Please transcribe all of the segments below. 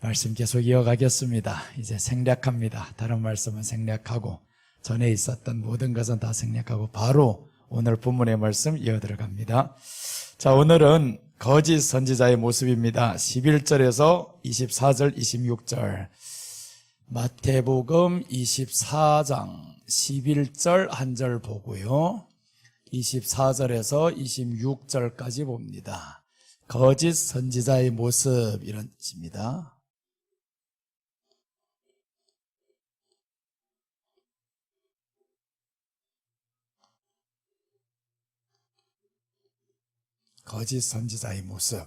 말씀 계속 이어가겠습니다. 이제 생략합니다. 다른 말씀은 생략하고 전에 있었던 모든 것은 다 생략하고 바로 오늘 본문의 말씀 이어 들어갑니다. 자, 오늘은 거짓 선지자의 모습입니다. 11절에서 24절, 26절. 마태복음 24장 11절 한 절 보고요. 24절에서 26절까지 봅니다. 거짓 선지자의 모습, 이런 뜻입니다. 거짓 선지자의 모습.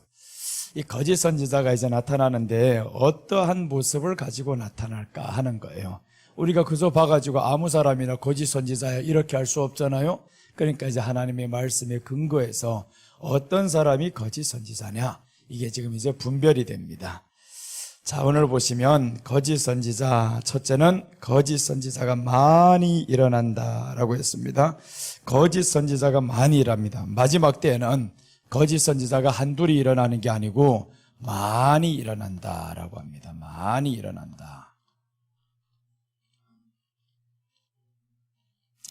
이 거짓 선지자가 이제 나타나는데 어떠한 모습을 가지고 나타날까 하는 거예요. 우리가 그저 봐가지고 아무 사람이나 거짓 선지자야 이렇게 할 수 없잖아요. 그러니까 이제 하나님의 말씀에 근거해서 어떤 사람이 거짓 선지자냐, 이게 지금 이제 분별이 됩니다. 자, 오늘 보시면 거짓 선지자, 첫째는 거짓 선지자가 많이 일어난다라고 했습니다. 거짓 선지자가 많이 일합니다. 마지막 때에는 거짓 선지자가 한둘이 일어나는 게 아니고 많이 일어난다라고 합니다. 많이 일어난다.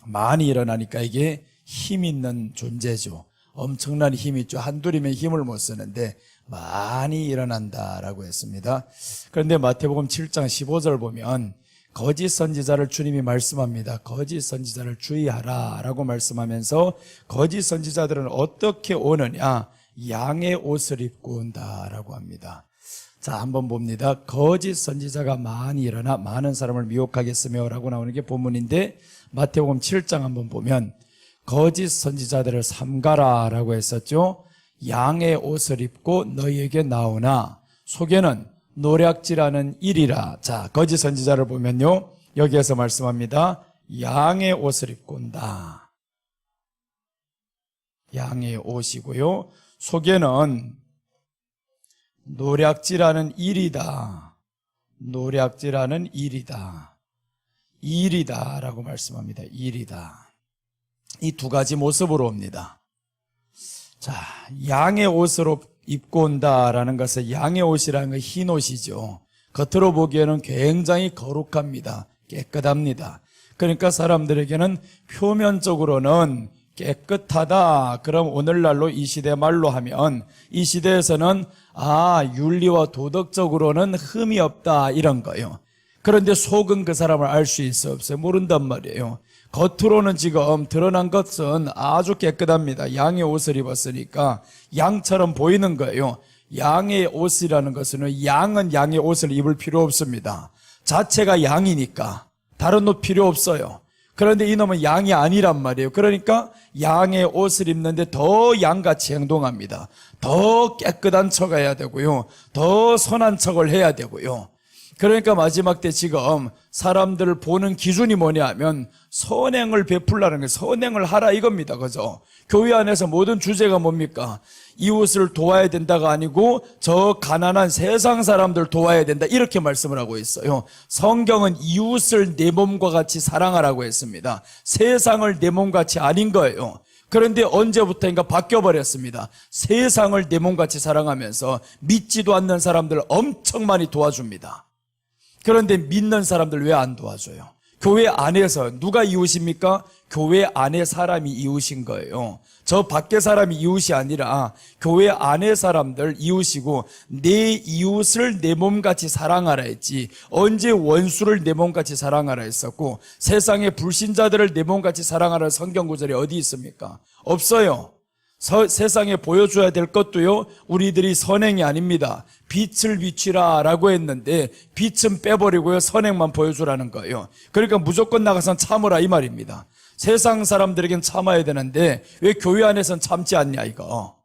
많이 일어나니까 이게 힘 있는 존재죠. 엄청난 힘이 있죠. 한둘이면 힘을 못 쓰는데 많이 일어난다라고 했습니다. 그런데 마태복음 7장 15절 보면 거짓 선지자를 주님이 말씀합니다. 거짓 선지자를 주의하라 라고 말씀하면서 거짓 선지자들은 어떻게 오느냐, 양의 옷을 입고 온다라고 합니다. 자, 한번 봅니다. 거짓 선지자가 많이 일어나 많은 사람을 미혹하겠으며 라고 나오는 게 본문인데, 마태복음 7장 한번 보면 거짓 선지자들을 삼가라 라고 했었죠. 양의 옷을 입고 너희에게 나오나 속에는 노략질하는 일이라. 자, 거짓 선지자를 보면요, 여기에서 말씀합니다. 양의 옷을 입고 온다. 양의 옷이고요, 속에는 노략질하는 일이다. 노략질하는 일이다. 일이다 라고 말씀합니다. 일이다. 이 두 가지 모습으로 옵니다. 자, 양의 옷으로 입고 온다라는 것은, 양의 옷이라는 건 흰 옷이죠. 겉으로 보기에는 굉장히 거룩합니다. 깨끗합니다. 그러니까 사람들에게는 표면적으로는 깨끗하다. 그럼 오늘날로 이 시대 말로 하면 이 시대에서는 윤리와 도덕적으로는 흠이 없다, 이런 거예요. 그런데 속은 그 사람을 알 수 있어 없어요? 모른단 말이에요. 겉으로는 지금 드러난 것은 아주 깨끗합니다. 양의 옷을 입었으니까 양처럼 보이는 거예요. 양의 옷이라는 것은, 양은 양의 옷을 입을 필요 없습니다. 자체가 양이니까 다른 옷 필요 없어요. 그런데 이놈은 양이 아니란 말이에요. 그러니까 양의 옷을 입는데 더 양같이 행동합니다. 더 깨끗한 척 해야 되고요, 더 선한 척을 해야 되고요. 그러니까 마지막 때 지금 사람들을 보는 기준이 뭐냐 하면 선행을 베풀라는 거예요. 선행을 하라 이겁니다. 그죠? 교회 안에서 모든 주제가 뭡니까? 이웃을 도와야 된다가 아니고 저 가난한 세상 사람들 도와야 된다, 이렇게 말씀을 하고 있어요. 성경은 이웃을 내 몸과 같이 사랑하라고 했습니다. 세상을 내 몸같이 아닌 거예요. 그런데 언제부터인가 바뀌어버렸습니다. 세상을 내 몸같이 사랑하면서 믿지도 않는 사람들 엄청 많이 도와줍니다. 그런데 믿는 사람들 왜 안 도와줘요? 교회 안에서 누가 이웃입니까? 교회 안에 사람이 이웃인 거예요. 저 밖에 사람이 이웃이 아니라 교회 안에 사람들 이웃이고, 내 이웃을 내 몸같이 사랑하라 했지, 언제 원수를 내 몸같이 사랑하라 했었고, 세상의 불신자들을 내 몸같이 사랑하라 성경 구절이 어디 있습니까? 없어요. 세상에 보여줘야 될 것도요, 우리들이 선행이 아닙니다. 빛을 비추라 라고 했는데 빛은 빼버리고요, 선행만 보여주라는 거예요. 그러니까 무조건 나가서 참으라 이 말입니다. 세상 사람들에겐 참아야 되는데 왜 교회 안에서는 참지 않냐, 이거.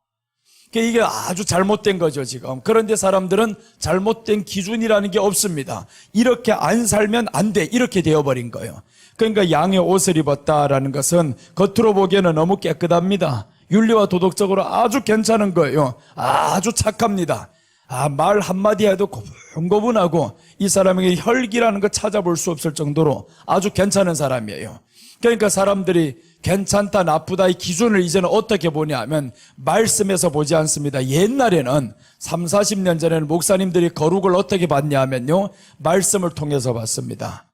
이게 아주 잘못된 거죠 지금. 그런데 사람들은 잘못된 기준이라는 게 없습니다. 이렇게 안 살면 안 돼, 이렇게 되어버린 거예요. 그러니까 양의 옷을 입었다라는 것은 겉으로 보기에는 너무 깨끗합니다. 윤리와 도덕적으로 아주 괜찮은 거예요. 아주 착합니다. 말 한마디 해도 고분고분하고 이 사람에게 혈기라는 거 찾아볼 수 없을 정도로 아주 괜찮은 사람이에요. 그러니까 사람들이 괜찮다 나쁘다 이 기준을 이제는 어떻게 보냐면 말씀에서 보지 않습니다. 옛날에는 3, 40년 전에는 목사님들이 거룩을 어떻게 봤냐 하면요, 말씀을 통해서 봤습니다.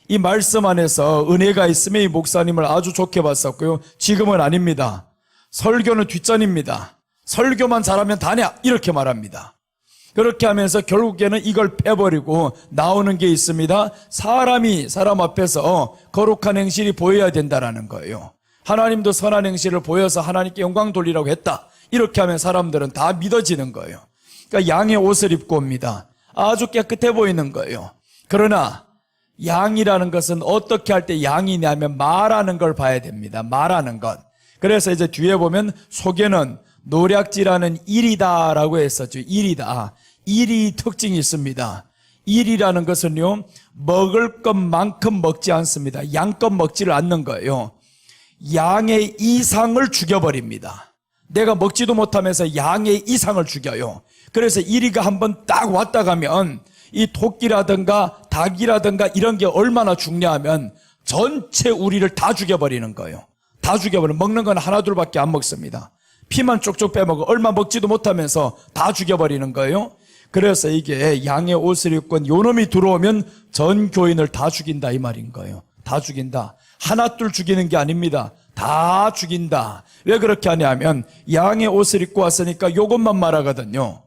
이 말씀 안에서 은혜가 있으면 이 목사님을 아주 좋게 봤었고요. 지금은 아닙니다. 설교는 뒷전입니다. 설교만 잘하면 다냐 이렇게 말합니다. 그렇게 하면서 결국에는 이걸 빼버리고 나오는 게 있습니다. 사람이 사람 앞에서 거룩한 행실이 보여야 된다라는 거예요. 하나님도 선한 행실을 보여서 하나님께 영광 돌리라고 했다. 이렇게 하면 사람들은 다 믿어지는 거예요. 그러니까 양의 옷을 입고 옵니다. 아주 깨끗해 보이는 거예요. 그러나 양이라는 것은 어떻게 할 때 양이냐면 말하는 걸 봐야 됩니다. 말하는 것. 그래서 이제 뒤에 보면 속에는 노략질하는 일이다라고 했었죠. 일이다. 일이 특징이 있습니다. 일이라는 것은요, 먹을 것만큼 먹지 않습니다. 양껏 먹지를 않는 거예요. 양의 이상을 죽여버립니다. 내가 먹지도 못하면서 양의 이상을 죽여요. 그래서 이리가 한번 딱 왔다 가면 이 토끼라든가 닭이라든가 이런 게 얼마나 중요하면 전체 우리를 다 죽여버리는 거예요. 다 죽여버리는, 먹는 건 하나 둘밖에 안 먹습니다. 피만 쪽쪽 빼먹어 얼마 먹지도 못하면서 다 죽여버리는 거예요. 그래서 이게 양의 옷을 입고 요놈이 들어오면 전 교인을 다 죽인다 이 말인 거예요. 다 죽인다. 하나 둘 죽이는 게 아닙니다. 다 죽인다. 왜 그렇게 하냐면 양의 옷을 입고 왔으니까 요것만 말하거든요.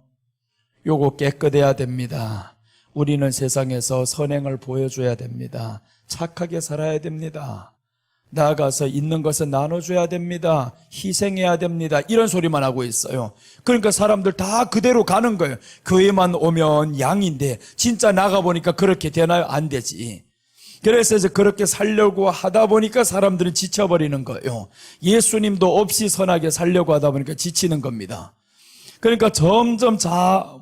요거 깨끗해야 됩니다. 우리는 세상에서 선행을 보여줘야 됩니다. 착하게 살아야 됩니다. 나아가서 있는 것은 나눠줘야 됩니다. 희생해야 됩니다. 이런 소리만 하고 있어요. 그러니까 사람들 다 그대로 가는 거예요. 교회만 오면 양인데 진짜 나가보니까 그렇게 되나요? 안 되지. 그래서 이제 그렇게 살려고 하다 보니까 사람들은 지쳐버리는 거예요. 예수님도 없이 선하게 살려고 하다 보니까 지치는 겁니다. 그러니까 점점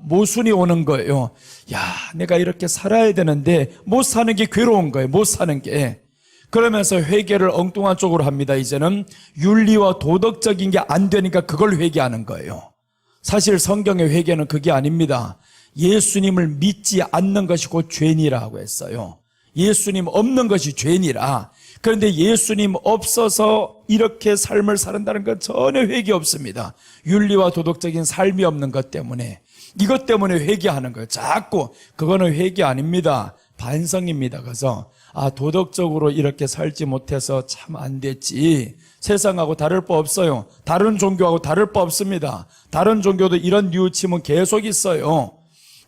모순이 오는 거예요. 야, 내가 이렇게 살아야 되는데 못 사는 게 괴로운 거예요. 못 사는 게. 그러면서 회개를 엉뚱한 쪽으로 합니다. 이제는 윤리와 도덕적인 게 안 되니까 그걸 회개하는 거예요. 사실 성경의 회개는 그게 아닙니다. 예수님을 믿지 않는 것이 곧 죄니라고 했어요. 예수님 없는 것이 죄니라. 그런데 예수님 없어서 이렇게 삶을 산다는 건 전혀 회개 없습니다. 윤리와 도덕적인 삶이 없는 것 때문에, 이것 때문에 회개하는 거예요. 자꾸. 그거는 회개 아닙니다. 반성입니다. 그래서 도덕적으로 이렇게 살지 못해서 참 안 됐지. 세상하고 다를 바 없어요. 다른 종교하고 다를 바 없습니다. 다른 종교도 이런 뉘우침은 계속 있어요.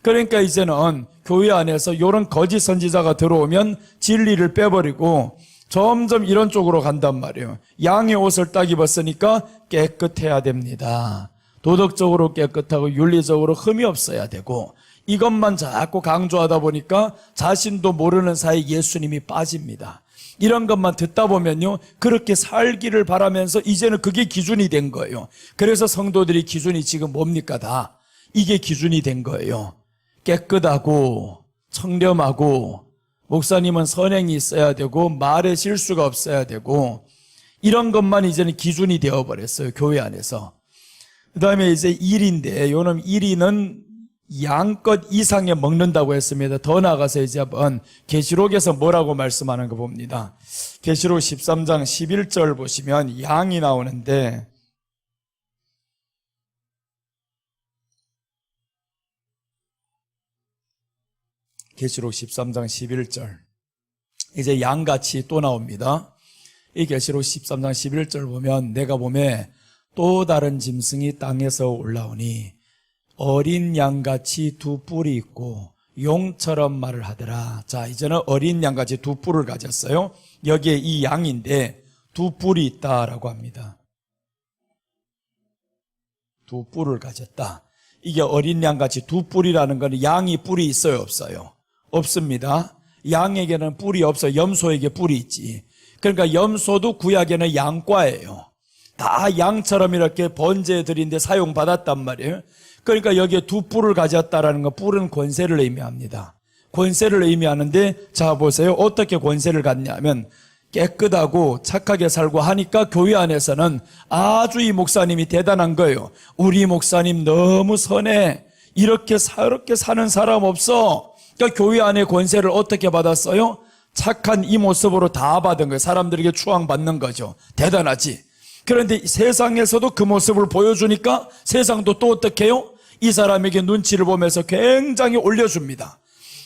그러니까 이제는 교회 안에서 이런 거짓 선지자가 들어오면 진리를 빼버리고 점점 이런 쪽으로 간단 말이에요. 양의 옷을 딱 입었으니까 깨끗해야 됩니다. 도덕적으로 깨끗하고 윤리적으로 흠이 없어야 되고, 이것만 자꾸 강조하다 보니까 자신도 모르는 사이 예수님이 빠집니다. 이런 것만 듣다 보면요, 그렇게 살기를 바라면서 이제는 그게 기준이 된 거예요. 그래서 성도들이 기준이 지금 뭡니까? 다 이게 기준이 된 거예요. 깨끗하고 청렴하고, 목사님은 선행이 있어야 되고 말에 실수가 없어야 되고, 이런 것만 이제는 기준이 되어버렸어요. 교회 안에서. 그 다음에 이제 일인데, 요놈 일이는 양껏 이상에 먹는다고 했습니다. 더 나아가서 이제 한번 계시록에서 뭐라고 말씀하는 거 봅니다. 계시록 13장 11절 보시면 양이 나오는데, 계시록 13장 11절, 이제 양같이 또 나옵니다. 이 계시록 13장 11절 보면, 내가 보면 또 다른 짐승이 땅에서 올라오니 어린 양같이 두 뿔이 있고 용처럼 말을 하더라. 자, 이제는 어린 양같이 두 뿔을 가졌어요. 여기에 이 양인데 두 뿔이 있다라고 합니다. 두 뿔을 가졌다. 이게 어린 양같이 두 뿔이라는 건 양이 뿔이 있어요, 없어요? 없습니다. 양에게는 뿔이 없어요. 염소에게 뿔이 있지. 그러니까 염소도 구약에는 양과예요. 다 양처럼 이렇게 번제들인데 사용받았단 말이에요. 그러니까 여기에 두 뿔을 가졌다라는 건, 뿔은 권세를 의미합니다. 권세를 의미하는데, 자 보세요. 어떻게 권세를 갖냐면 깨끗하고 착하게 살고 하니까 교회 안에서는 아주 이 목사님이 대단한 거예요. 우리 목사님 너무 선해. 이렇게 사는 사람 없어. 그러니까 교회 안에 권세를 어떻게 받았어요? 착한 이 모습으로 다 받은 거예요. 사람들에게 추앙받는 거죠. 대단하지. 그런데 세상에서도 그 모습을 보여주니까 세상도 또 어떻게 해요? 이 사람에게 눈치를 보면서 굉장히 올려줍니다.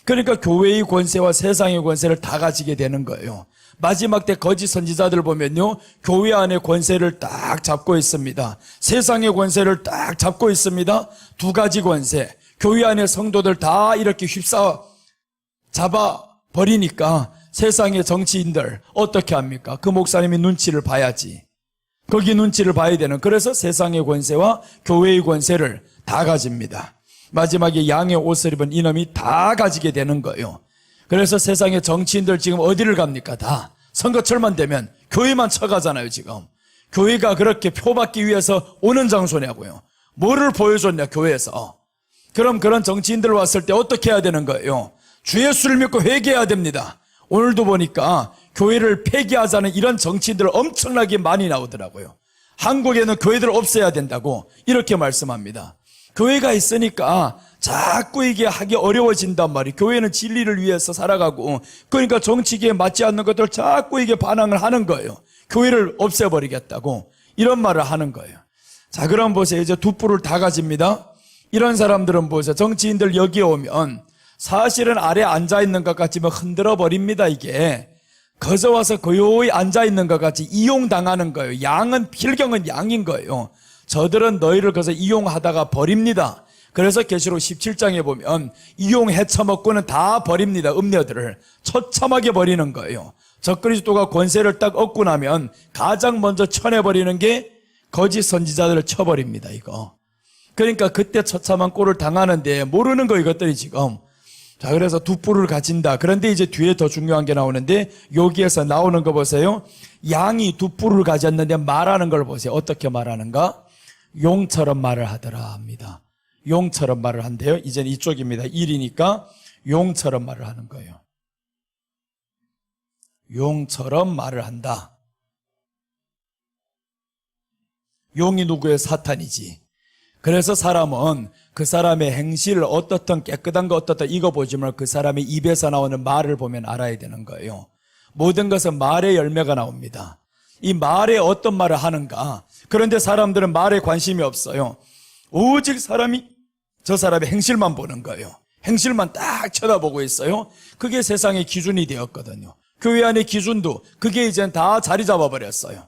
그러니까 교회의 권세와 세상의 권세를 다 가지게 되는 거예요. 마지막 때 거짓 선지자들 보면요, 교회 안에 권세를 딱 잡고 있습니다. 세상의 권세를 딱 잡고 있습니다. 두 가지 권세. 교회 안에 성도들 다 이렇게 휩싸 잡아 버리니까 세상의 정치인들 어떻게 합니까? 그 목사님이 눈치를 봐야지. 거기 눈치를 봐야 되는. 그래서 세상의 권세와 교회의 권세를 다 가집니다. 마지막에 양의 옷을 입은 이놈이 다 가지게 되는 거예요. 그래서 세상의 정치인들 지금 어디를 갑니까? 다 선거철만 되면 교회만 쳐가잖아요. 지금 교회가 그렇게 표받기 위해서 오는 장소냐고요. 뭐를 보여줬냐 교회에서. 그럼 그런 정치인들 왔을 때 어떻게 해야 되는 거예요? 주 예수를 믿고 회개해야 됩니다. 오늘도 보니까 교회를 폐기하자는 이런 정치인들 엄청나게 많이 나오더라고요. 한국에는 교회들 없애야 된다고 이렇게 말씀합니다. 교회가 있으니까 자꾸 이게 하기 어려워진단 말이에요. 교회는 진리를 위해서 살아가고, 그러니까 정치기에 맞지 않는 것들 자꾸 이게 반항을 하는 거예요. 교회를 없애버리겠다고 이런 말을 하는 거예요. 자, 그럼 보세요. 이제 두 뿔을 다 가집니다. 이런 사람들은 보세요. 정치인들 여기에 오면 사실은 아래 앉아있는 것 같지만 흔들어 버립니다. 이게 거저 와서 고요히 앉아있는 것 같이 이용당하는 거예요. 양은 필경은 양인 거예요. 저들은 너희를 거기서 이용하다가 버립니다. 그래서 계시록 17장에 보면 이용해 처먹고는 다 버립니다. 음녀들을 처참하게 버리는 거예요. 적그리스도가 권세를 딱 얻고 나면 가장 먼저 쳐내버리는 게 거짓 선지자들을 쳐버립니다. 이거. 그러니까 그때 처참한 꼴을 당하는데 모르는 거 이것들이 지금. 자, 그래서 두 뿔을 가진다. 그런데 이제 뒤에 더 중요한 게 나오는데 여기에서 나오는 거 보세요. 양이 두 뿔을 가졌는데 말하는 걸 보세요. 어떻게 말하는가? 용처럼 말을 하더라 합니다. 용처럼 말을 한대요. 이제는 이쪽입니다. 1이니까 용처럼 말을 하는 거예요. 용처럼 말을 한다. 용이 누구예요? 사탄이지. 그래서 사람은 그 사람의 행실, 어떻든 깨끗한 거 어떻든 이거 보지 말고 그 사람의 입에서 나오는 말을 보면 알아야 되는 거예요. 모든 것은 말의 열매가 나옵니다. 이 말에 어떤 말을 하는가. 그런데 사람들은 말에 관심이 없어요. 오직 저 사람의 행실만 보는 거예요. 행실만 딱 쳐다보고 있어요. 그게 세상의 기준이 되었거든요. 교회 안의 기준도 그게 이젠 다 자리 잡아버렸어요.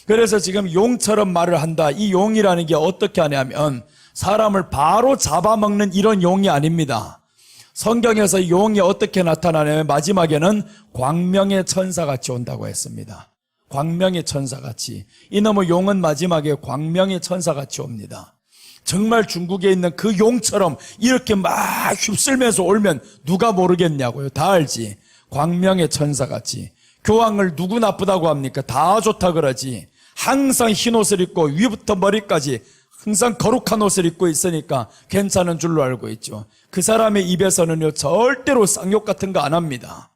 그래서 지금 용처럼 말을 한다. 이 용이라는 게 어떻게 하냐면 사람을 바로 잡아먹는 이런 용이 아닙니다. 성경에서 용이 어떻게 나타나냐면 마지막에는 광명의 천사같이 온다고 했습니다. 광명의 천사같이. 이놈의 용은 마지막에 광명의 천사같이 옵니다. 정말 중국에 있는 그 용처럼 이렇게 막 휩쓸면서 올면 누가 모르겠냐고요. 다 알지. 광명의 천사같이. 교황을 누구 나쁘다고 합니까? 다 좋다 그러지. 항상 흰 옷을 입고 위부터 머리까지 항상 거룩한 옷을 입고 있으니까 괜찮은 줄로 알고 있죠. 그 사람의 입에서는요 절대로 쌍욕 같은 거 안 합니다.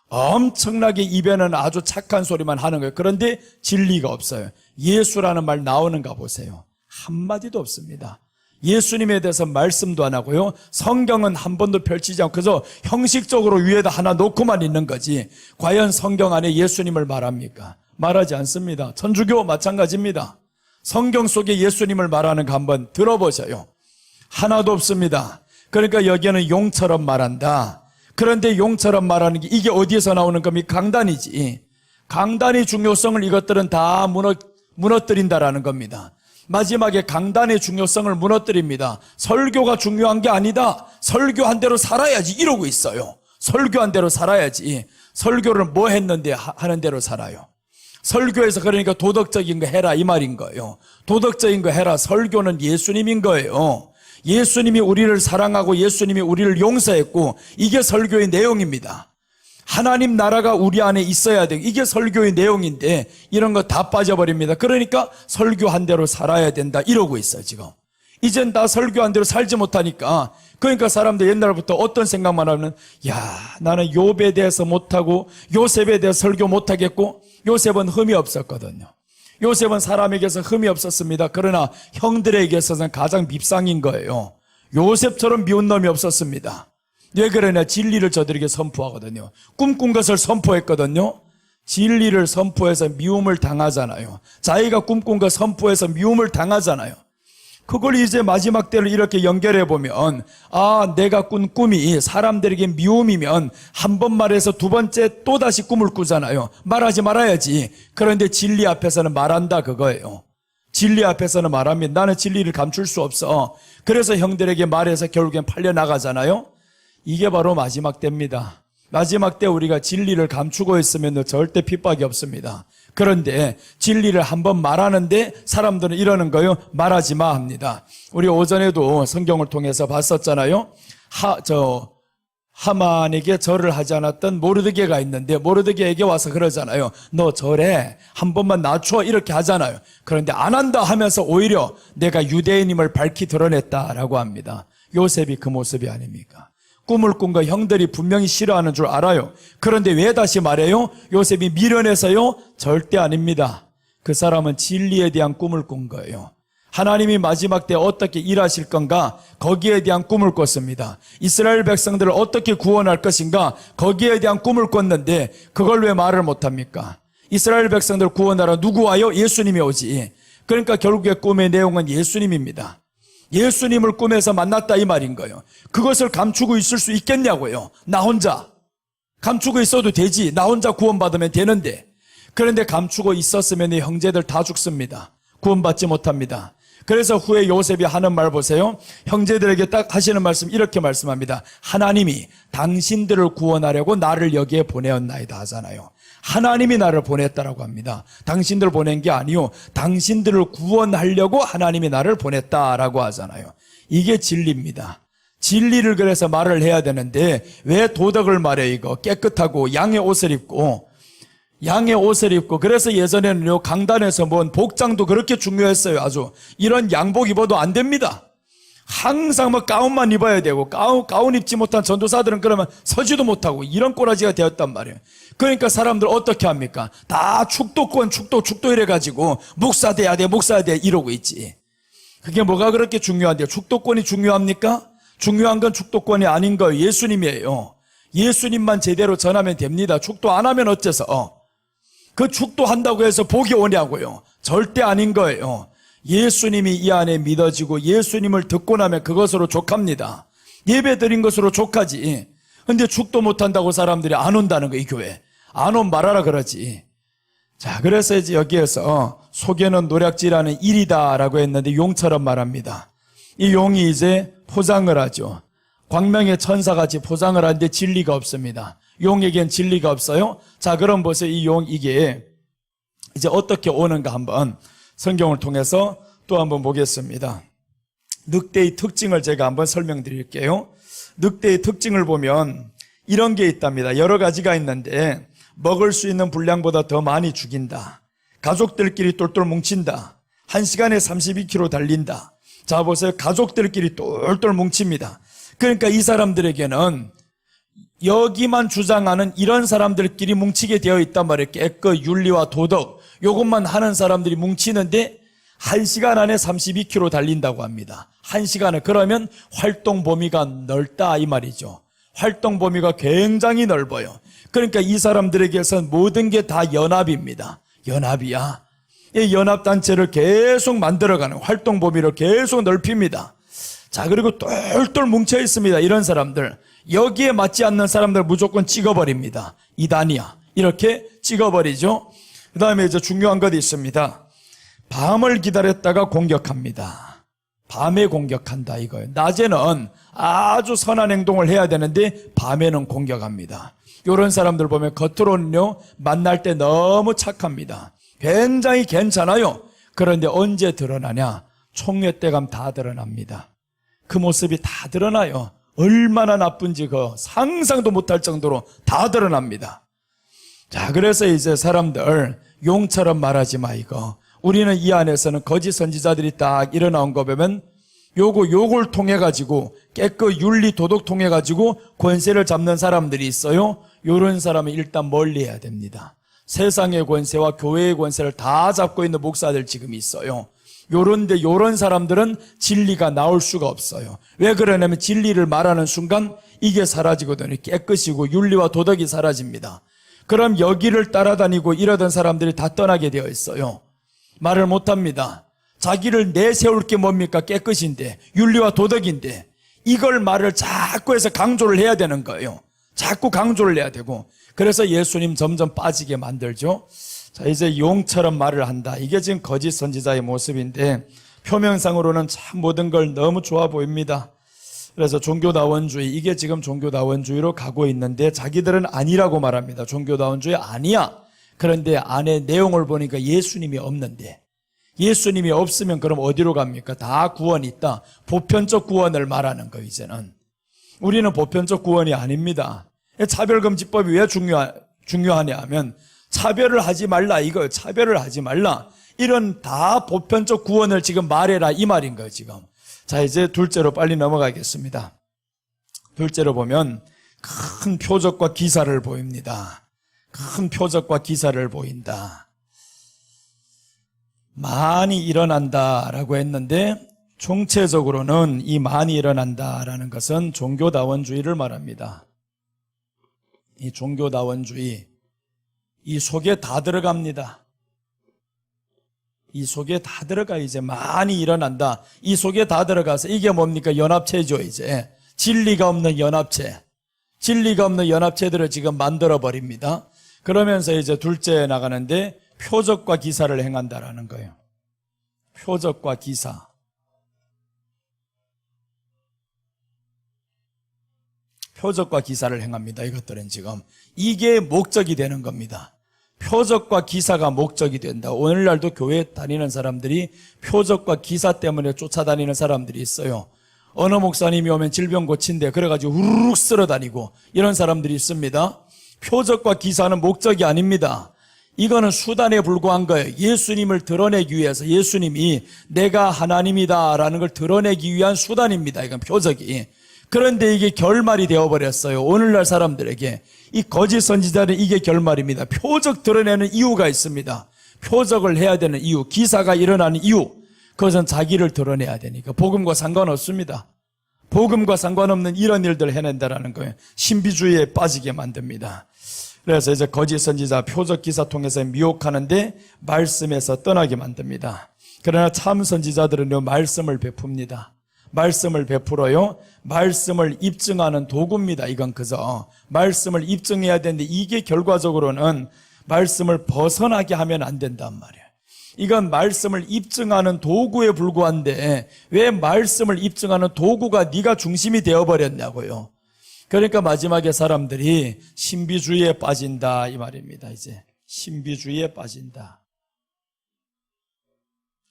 엄청나게 입에는 아주 착한 소리만 하는 거예요. 그런데 진리가 없어요. 예수라는 말 나오는가 보세요. 한마디도 없습니다. 예수님에 대해서 말씀도 안 하고요. 성경은 한 번도 펼치지 않고 그저 형식적으로 위에다 하나 놓고만 있는 거지. 과연 성경 안에 예수님을 말합니까? 말하지 않습니다. 천주교 마찬가지입니다. 성경 속에 예수님을 말하는 거 한번 들어보세요. 하나도 없습니다. 그러니까 여기에는 용처럼 말한다. 그런데 용처럼 말하는 게 이게 어디에서 나오는 겁니까? 강단이지. 강단의 중요성을 이것들은 다 무너뜨린다라는 겁니다. 마지막에 강단의 중요성을 무너뜨립니다. 설교가 중요한 게 아니다. 설교한 대로 살아야지 이러고 있어요. 설교한 대로 살아야지. 설교를 뭐 했는데 하는 대로 살아요. 설교에서 그러니까 도덕적인 거 해라 이 말인 거예요. 도덕적인 거 해라. 설교는 예수님인 거예요. 예수님이 우리를 사랑하고 예수님이 우리를 용서했고 이게 설교의 내용입니다. 하나님 나라가 우리 안에 있어야 돼. 이게 설교의 내용인데 이런 거 다 빠져버립니다. 그러니까 설교한 대로 살아야 된다 이러고 있어요 지금. 이젠 다 설교한 대로 살지 못하니까 그러니까 사람들 옛날부터 어떤 생각만 하면 나는 욥에 대해서 못하고 요셉에 대해서 설교 못하겠고 요셉은 흠이 없었거든요. 요셉은 사람에게서 흠이 없었습니다. 그러나 형들에게 있어서는 가장 밉상인 거예요. 요셉처럼 미운 놈이 없었습니다. 왜 그러냐? 진리를 저들에게 선포하거든요. 꿈꾼 것을 선포했거든요. 진리를 선포해서 미움을 당하잖아요. 자기가 꿈꾼 것 선포해서 미움을 당하잖아요. 그걸 이제 마지막 때를 이렇게 연결해 보면, 아, 내가 꾼 꿈이 사람들에게 미움이면 한 번 말해서 두 번째 또다시 꿈을 꾸잖아요. 말하지 말아야지. 그런데 진리 앞에서는 말한다, 그거예요. 진리 앞에서는 말하면 나는 진리를 감출 수 없어. 그래서 형들에게 말해서 결국엔 팔려나가잖아요. 이게 바로 마지막 때입니다. 마지막 때 우리가 진리를 감추고 있으면 절대 핍박이 없습니다. 그런데 진리를 한번 말하는데 사람들은 이러는 거예요. 말하지 마 합니다. 우리 오전에도 성경을 통해서 봤었잖아요. 하만에게 절을 하지 않았던 모르드게가 있는데 모르드게에게 와서 그러잖아요. 너 절해. 한 번만 낮춰. 이렇게 하잖아요. 그런데 안 한다 하면서 오히려 내가 유대인임을 밝히 드러냈다라고 합니다. 요셉이 그 모습이 아닙니까? 꿈을 꾼 거 형들이 분명히 싫어하는 줄 알아요. 그런데 왜 다시 말해요? 요셉이 미련해서요? 절대 아닙니다. 그 사람은 진리에 대한 꿈을 꾼 거예요. 하나님이 마지막 때 어떻게 일하실 건가? 거기에 대한 꿈을 꿨습니다. 이스라엘 백성들을 어떻게 구원할 것인가? 거기에 대한 꿈을 꿨는데 그걸 왜 말을 못합니까? 이스라엘 백성들 구원하러 누구 와요? 예수님이 오지. 그러니까 결국에 꿈의 내용은 예수님입니다. 예수님을 꿈에서 만났다 이 말인 거예요. 그것을 감추고 있을 수 있겠냐고요. 나 혼자 감추고 있어도 되지. 나 혼자 구원받으면 되는데. 그런데 감추고 있었으면 형제들 다 죽습니다. 구원받지 못합니다. 그래서 후에 요셉이 하는 말 보세요. 형제들에게 딱 하시는 말씀 이렇게 말씀합니다. 하나님이 당신들을 구원하려고 나를 여기에 보내었나이다 하잖아요. 하나님이 나를 보냈다라고 합니다. 당신들 보낸 게 아니요. 당신들을 구원하려고 하나님이 나를 보냈다라고 하잖아요. 이게 진리입니다. 진리를 그래서 말을 해야 되는데 왜 도덕을 말해 이거? 깨끗하고 양의 옷을 입고 그래서 예전에는요 강단에서 뭔 복장도 그렇게 중요했어요. 아주 이런 양복 입어도 안 됩니다. 항상 뭐 가운만 입어야 되고 가운 입지 못한 전도사들은 그러면 서지도 못하고 이런 꼬라지가 되었단 말이에요. 그러니까 사람들 어떻게 합니까? 다 축도권 축도 이래가지고 목사 돼야 돼 이러고 있지. 그게 뭐가 그렇게 중요한데요? 축도권이 중요합니까? 중요한 건 축도권이 아닌 거예요. 예수님이에요. 예수님만 제대로 전하면 됩니다. 축도 안 하면 어째서 그 축도한다고 해서 복이 오냐고요. 절대 아닌 거예요. 예수님이 이 안에 믿어지고 예수님을 듣고 나면 그것으로 족합니다. 예배 드린 것으로 족하지. 근데 축도 못한다고 사람들이 안 온다는 거, 이 교회. 안 온 말하라 그러지. 자, 그래서 이제 여기에서 속에는 노략질하는 일이다라고 했는데 용처럼 말합니다. 이 용이 이제 포장을 하죠. 광명의 천사같이 포장을 하는데 진리가 없습니다. 용에겐 진리가 없어요. 자, 그럼 보세요. 이 용 이게 이제 어떻게 오는가 한번 성경을 통해서 또 한번 보겠습니다. 늑대의 특징을 제가 한번 설명드릴게요. 늑대의 특징을 보면 이런 게 있답니다. 여러 가지가 있는데 먹을 수 있는 분량보다 더 많이 죽인다. 가족들끼리 똘똘 뭉친다. 1시간에 32km 달린다. 자, 보세요. 가족들끼리 똘똘 뭉칩니다. 그러니까 이 사람들에게는 여기만 주장하는 이런 사람들끼리 뭉치게 되어 있단 말이에요. 깨끗, 윤리와 도덕 요것만 하는 사람들이 뭉치는데 1시간 안에 32km 달린다고 합니다. 1시간에. 그러면 활동 범위가 넓다 이 말이죠. 활동 범위가 굉장히 넓어요. 그러니까 이 사람들에게선 모든 게 다 연합입니다. 연합이야. 이 연합단체를 계속 만들어가는 활동 범위를 계속 넓힙니다. 자, 그리고 똘똘 뭉쳐 있습니다. 이런 사람들. 여기에 맞지 않는 사람들 무조건 찍어버립니다. 이단이야. 이렇게 찍어버리죠. 그 다음에 이제 중요한 것이 있습니다. 밤을 기다렸다가 공격합니다. 밤에 공격한다 이거예요. 낮에는 아주 선한 행동을 해야 되는데 밤에는 공격합니다. 이런 사람들 보면 겉으로는요 만날 때 너무 착합니다. 굉장히 괜찮아요. 그런데 언제 드러나냐? 총회 때 가면 다 드러납니다. 그 모습이 다 드러나요. 얼마나 나쁜지 그 상상도 못할 정도로 다 드러납니다. 자, 그래서 이제 사람들 용처럼 말하지 마 이거. 우리는 이 안에서는 거짓 선지자들이 딱 일어나온 거 보면 요걸 통해 가지고 깨끗 윤리 도덕 통해 가지고 권세를 잡는 사람들이 있어요. 요런 사람은 일단 멀리 해야 됩니다. 세상의 권세와 교회의 권세를 다 잡고 있는 목사들 지금 있어요. 요런 사람들은 진리가 나올 수가 없어요. 왜 그러냐면 진리를 말하는 순간 이게 사라지거든요. 깨끗이고 윤리와 도덕이 사라집니다. 그럼 여기를 따라다니고 이러던 사람들이 다 떠나게 되어 있어요. 말을 못합니다. 자기를 내세울 게 뭡니까? 깨끗인데, 윤리와 도덕인데, 이걸 말을 자꾸 해서 강조를 해야 되는 거예요. 자꾸 강조를 해야 되고, 그래서 예수님 점점 빠지게 만들죠. 자, 이제 용처럼 말을 한다. 이게 지금 거짓 선지자의 모습인데, 표면상으로는 참 모든 걸 너무 좋아 보입니다. 그래서 종교다원주의, 이게 지금 종교다원주의로 가고 있는데, 자기들은 아니라고 말합니다. 종교다원주의 아니야. 그런데 안에 내용을 보니까 예수님이 없는데, 예수님이 없으면 그럼 어디로 갑니까? 다 구원이 있다. 보편적 구원을 말하는 거 이제는. 우리는 보편적 구원이 아닙니다. 차별금지법이 왜 중요하냐 하면 차별을 하지 말라 이거예요. 차별을 하지 말라. 이런 다 보편적 구원을 지금 말해라 이 말인 거예요 지금. 자, 이제 둘째로 빨리 넘어가겠습니다. 둘째로 보면 큰 표적과 기사를 보입니다. 큰 표적과 기사를 보인다. 많이 일어난다라고 했는데 총체적으로는 이 많이 일어난다라는 것은 종교다원주의를 말합니다. 이 종교다원주의, 이 속에 다 들어갑니다. 이 속에 다 들어가 이제 많이 일어난다. 이 속에 다 들어가서 이게 뭡니까? 연합체죠 이제. 진리가 없는 연합체. 진리가 없는 연합체들을 지금 만들어버립니다. 그러면서 이제 둘째 나가는데 표적과 기사를 행한다라는 거예요. 표적과 기사. 표적과 기사를 행합니다. 이것들은 지금. 이게 목적이 되는 겁니다. 표적과 기사가 목적이 된다. 오늘날도 교회에 다니는 사람들이 표적과 기사 때문에 쫓아다니는 사람들이 있어요. 어느 목사님이 오면 질병 고친대. 그래가지고 우르륵 쓸어다니고 이런 사람들이 있습니다. 표적과 기사는 목적이 아닙니다. 이거는 수단에 불과한 거예요. 예수님을 드러내기 위해서 예수님이 내가 하나님이다라는 걸 드러내기 위한 수단입니다. 이건 표적이. 그런데 이게 결말이 되어버렸어요. 오늘날 사람들에게. 이 거짓 선지자는 이게 결말입니다. 표적 드러내는 이유가 있습니다. 표적을 해야 되는 이유, 기사가 일어나는 이유. 그것은 자기를 드러내야 되니까 복음과 상관없습니다. 복음과 상관없는 이런 일들을 해낸다라는 거예요. 신비주의에 빠지게 만듭니다. 그래서 이제 거짓 선지자 표적 기사 통해서 미혹하는데 말씀에서 떠나게 만듭니다. 그러나 참 선지자들은요 말씀을 베풉니다. 말씀을 베풀어요. 말씀을 입증하는 도구입니다. 이건 그저 말씀을 입증해야 되는데 이게 결과적으로는 말씀을 벗어나게 하면 안 된단 말이에요. 이건 말씀을 입증하는 도구에 불과한데 왜 말씀을 입증하는 도구가 네가 중심이 되어버렸냐고요. 그러니까 마지막에 사람들이 신비주의에 빠진다 이 말입니다. 이제 신비주의에 빠진다.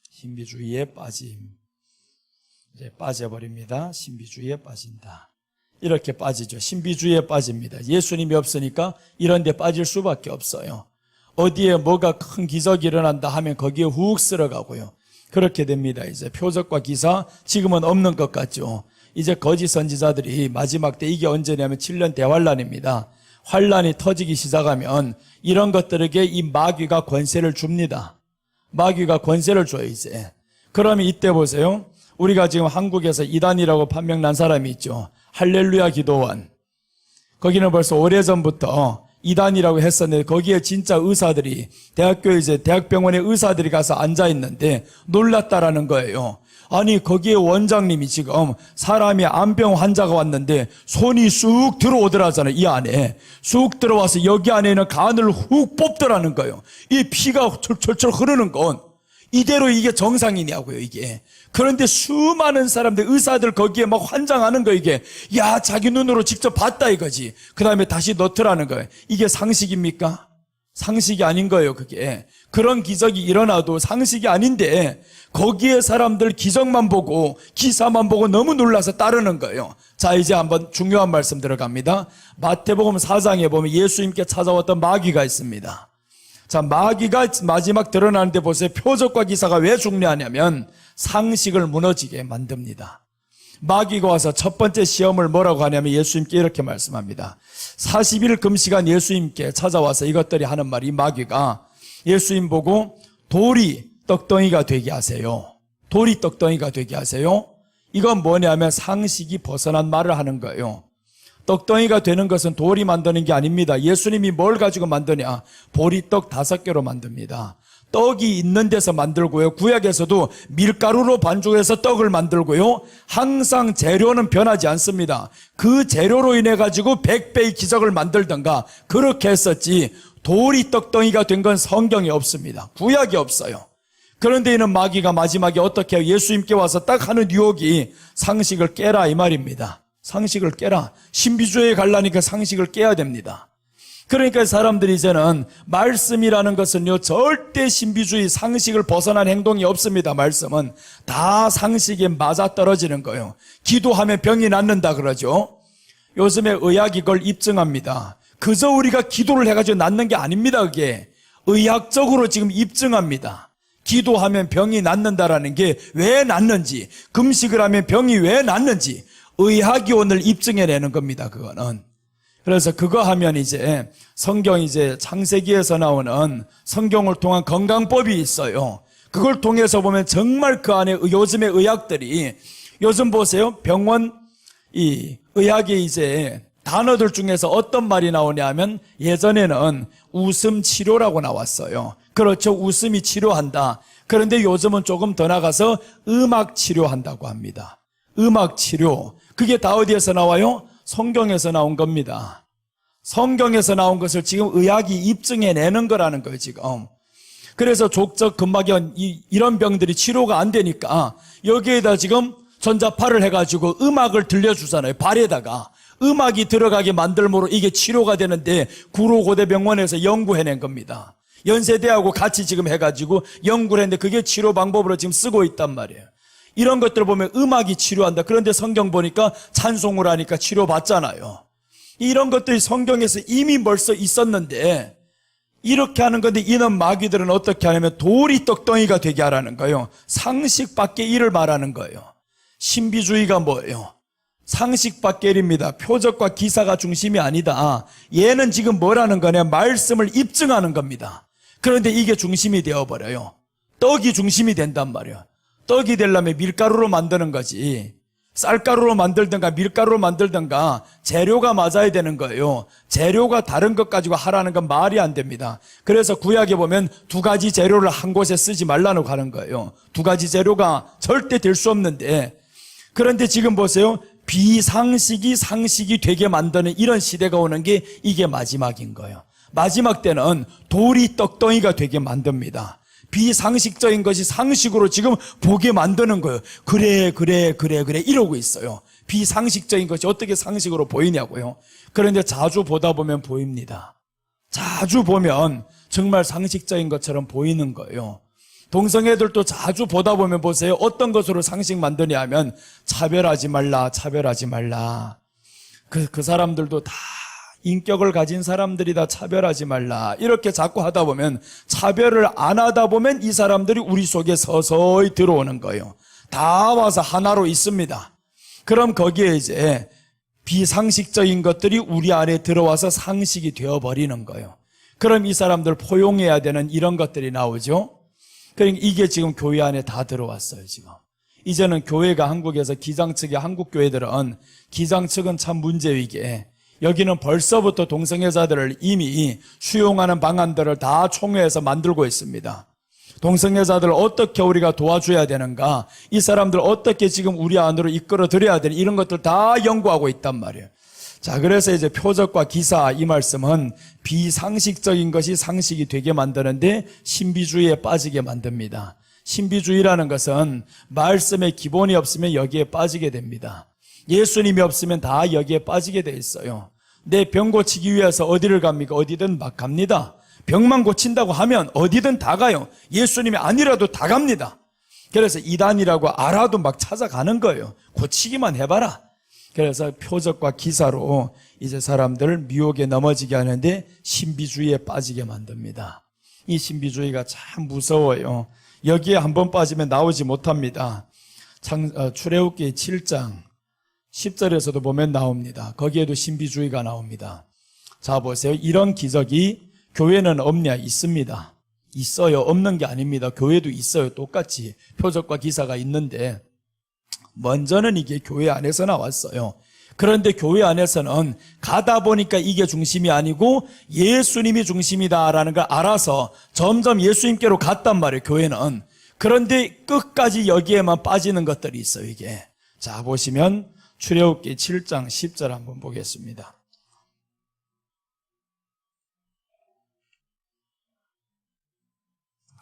신비주의에 빠짐. 이제 빠져버립니다. 신비주의에 빠진다. 이렇게 빠지죠. 신비주의에 빠집니다. 예수님이 없으니까 이런 데 빠질 수밖에 없어요. 어디에 뭐가 큰 기적이 일어난다 하면 거기에 훅 쓸어가고요. 그렇게 됩니다. 이제 표적과 기사 지금은 없는 것 같죠. 이제 거짓 선지자들이 마지막 때 이게 언제냐면 7년 대환란입니다. 환란이 터지기 시작하면 이런 것들에게 이 마귀가 권세를 줍니다. 마귀가 권세를 줘요 이제. 그러면 이때 보세요. 우리가 지금 한국에서 이단이라고 판명 난 사람이 있죠. 할렐루야 기도원. 거기는 벌써 오래전부터 이단이라고 했었는데 거기에 진짜 의사들이 대학병원에 의사들이 가서 앉아 있는데 놀랐다라는 거예요. 아니 거기에 원장님이 지금 사람이 암병 환자가 왔는데 손이 쑥 들어오더라잖아요. 이 안에 쑥 들어와서 여기 안에는 간을 훅 뽑더라는 거예요. 이 피가 철철철 흐르는 건 이대로 이게 정상이냐고요 이게. 그런데 수많은 사람들 의사들 거기에 막 환장하는 거 이게. 야 자기 눈으로 직접 봤다 이거지. 그 다음에 다시 넣더라는 거예요. 이게 상식입니까? 상식이 아닌 거예요 그게. 그런 기적이 일어나도 상식이 아닌데 거기에 사람들 기적만 보고 기사만 보고 너무 놀라서 따르는 거예요. 자 이제 한번 중요한 말씀 들어갑니다. 마태복음 4장에 보면 예수님께 찾아왔던 마귀가 있습니다. 자 마귀가 마지막 드러나는데 보세요. 표적과 기사가 왜 중요하냐면 상식을 무너지게 만듭니다. 마귀가 와서 첫 번째 시험을 뭐라고 하냐면 예수님께 이렇게 말씀합니다. 40일 금시간 예수님께 찾아와서 이것들이 하는 말이 마귀가 예수님 보고 돌이 떡덩이가 되게 하세요. 돌이 떡덩이가 되게 하세요. 이건 뭐냐면 상식이 벗어난 말을 하는 거예요. 떡덩이가 되는 것은 돌이 만드는 게 아닙니다. 예수님이 뭘 가지고 만드냐? 보리떡 5개로 만듭니다. 떡이 있는 데서 만들고요. 구약에서도 밀가루로 반죽해서 떡을 만들고요. 항상 재료는 변하지 않습니다. 그 재료로 인해 가지고 100배의 기적을 만들던가 그렇게 했었지, 돌이 떡덩이가 된 건 성경에 없습니다. 구약이 없어요. 그런데 이는 마귀가 마지막에 어떻게 해요? 예수님께 와서 딱 하는 유혹이 상식을 깨라 이 말입니다. 상식을 깨라. 신비주의에 가려니까 상식을 깨야 됩니다. 그러니까 사람들이 이제는 말씀이라는 것은요, 절대 신비주의 상식을 벗어난 행동이 없습니다. 말씀은 다 상식에 맞아떨어지는 거예요. 기도하면 병이 낫는다 그러죠. 요즘에 의학이 그걸 입증합니다. 그저 우리가 기도를 해가지고 낫는 게 아닙니다. 그게 의학적으로 지금 입증합니다. 기도하면 병이 낫는다라는 게 왜 낫는지, 금식을 하면 병이 왜 낫는지 의학이 오늘 입증해내는 겁니다. 그거는. 그래서 그거 하면 이제 성경 이제 창세기에서 나오는 성경을 통한 건강법이 있어요. 그걸 통해서 보면 정말 그 안에 요즘의 의학들이, 요즘 보세요. 병원 이 의학의 이제 단어들 중에서 어떤 말이 나오냐면 예전에는 웃음 치료라고 나왔어요. 그렇죠. 웃음이 치료한다. 그런데 요즘은 조금 더 나가서 음악 치료한다고 합니다. 음악 치료. 그게 다 어디에서 나와요? 성경에서 나온 겁니다. 성경에서 나온 것을 지금 의학이 입증해내는 거라는 거예요, 지금. 그래서 족적, 근막염, 이런 병들이 치료가 안 되니까 여기에다 지금 전자파를 해가지고 음악을 들려주잖아요. 발에다가. 음악이 들어가게 만들므로 이게 치료가 되는데 구로고대병원에서 연구해낸 겁니다. 연세대하고 같이 지금 해가지고 연구를 했는데 그게 치료 방법으로 지금 쓰고 있단 말이에요. 이런 것들 보면 음악이 치료한다. 그런데 성경 보니까 찬송을 하니까 치료받잖아요. 이런 것들이 성경에서 이미 벌써 있었는데 이렇게 하는 건데, 이는 마귀들은 어떻게 하냐면 돌이 떡덩이가 되게 하라는 거예요. 상식 밖의 일을 말하는 거예요. 신비주의가 뭐예요? 상식 밖의 일입니다. 표적과 기사가 중심이 아니다. 얘는 지금 뭐라는 거냐? 말씀을 입증하는 겁니다. 그런데 이게 중심이 되어버려요. 떡이 중심이 된단 말이에요. 떡이 되려면 밀가루로 만드는 거지. 쌀가루로 만들든가 밀가루로 만들든가 재료가 맞아야 되는 거예요. 재료가 다른 것 가지고 하라는 건 말이 안 됩니다. 그래서 구약에 보면 2가지 재료를 한 곳에 쓰지 말라고 하는 거예요. 2가지 재료가 절대 될 수 없는데, 그런데 지금 보세요. 비상식이 상식이 되게 만드는 이런 시대가 오는 게 이게 마지막인 거예요. 마지막 때는 돌이 떡덩이가 되게 만듭니다. 비상식적인 것이 상식으로 지금 보게 만드는 거예요. 그래 이러고 있어요. 비상식적인 것이 어떻게 상식으로 보이냐고요. 그런데 자주 보다 보면 보입니다. 자주 보면 정말 상식적인 것처럼 보이는 거예요. 동성애들도 자주 보다 보면 보세요. 어떤 것으로 상식 만드냐 하면 차별하지 말라. 그 사람들도 다 인격을 가진 사람들이다. 차별하지 말라. 이렇게 자꾸 하다 보면, 차별을 안 하다 보면 이 사람들이 우리 속에 서서히 들어오는 거예요. 다 와서 하나로 있습니다. 그럼 거기에 이제 비상식적인 것들이 우리 안에 들어와서 상식이 되어버리는 거예요. 그럼 이 사람들 포용해야 되는 이런 것들이 나오죠. 그러니까 이게 지금 교회 안에 다 들어왔어요, 지금. 이제는 교회가 한국에서 기장 측의 한국 교회들은, 기장 측은 참 문제이게 여기는 벌써부터 동성애자들을 이미 수용하는 방안들을 다 총회해서 만들고 있습니다. 동성애자들을 어떻게 우리가 도와줘야 되는가, 이 사람들 어떻게 지금 우리 안으로 이끌어들여야 되는, 이런 것들 다 연구하고 있단 말이에요. 자, 그래서 이제 표적과 기사, 이 말씀은 비상식적인 것이 상식이 되게 만드는데 신비주의에 빠지게 만듭니다. 신비주의라는 것은 말씀의 기본이 없으면 여기에 빠지게 됩니다. 예수님이 없으면 다 여기에 빠지게 돼 있어요. 내 병 고치기 위해서 어디를 갑니까? 어디든 막 갑니다. 병만 고친다고 하면 어디든 다 가요. 예수님이 아니라도 다 갑니다. 그래서 이단이라고 알아도 막 찾아가는 거예요. 고치기만 해봐라. 그래서 표적과 기사로 이제 사람들을 미혹에 넘어지게 하는데 신비주의에 빠지게 만듭니다. 이 신비주의가 참 무서워요. 여기에 한번 빠지면 나오지 못합니다. 출애굽기 7장 10절에서도 보면 나옵니다. 거기에도 신비주의가 나옵니다. 자, 보세요. 이런 기적이 교회는 없냐? 있습니다. 있어요. 없는 게 아닙니다. 교회도 있어요. 똑같이 표적과 기사가 있는데 먼저는 이게 교회 안에서 나왔어요. 그런데 교회 안에서는 가다 보니까 이게 중심이 아니고 예수님이 중심이다라는 걸 알아서 점점 예수님께로 갔단 말이에요. 교회는. 그런데 끝까지 여기에만 빠지는 것들이 있어요. 이게. 자, 보시면 출애굽기 7장 10절 한번 보겠습니다.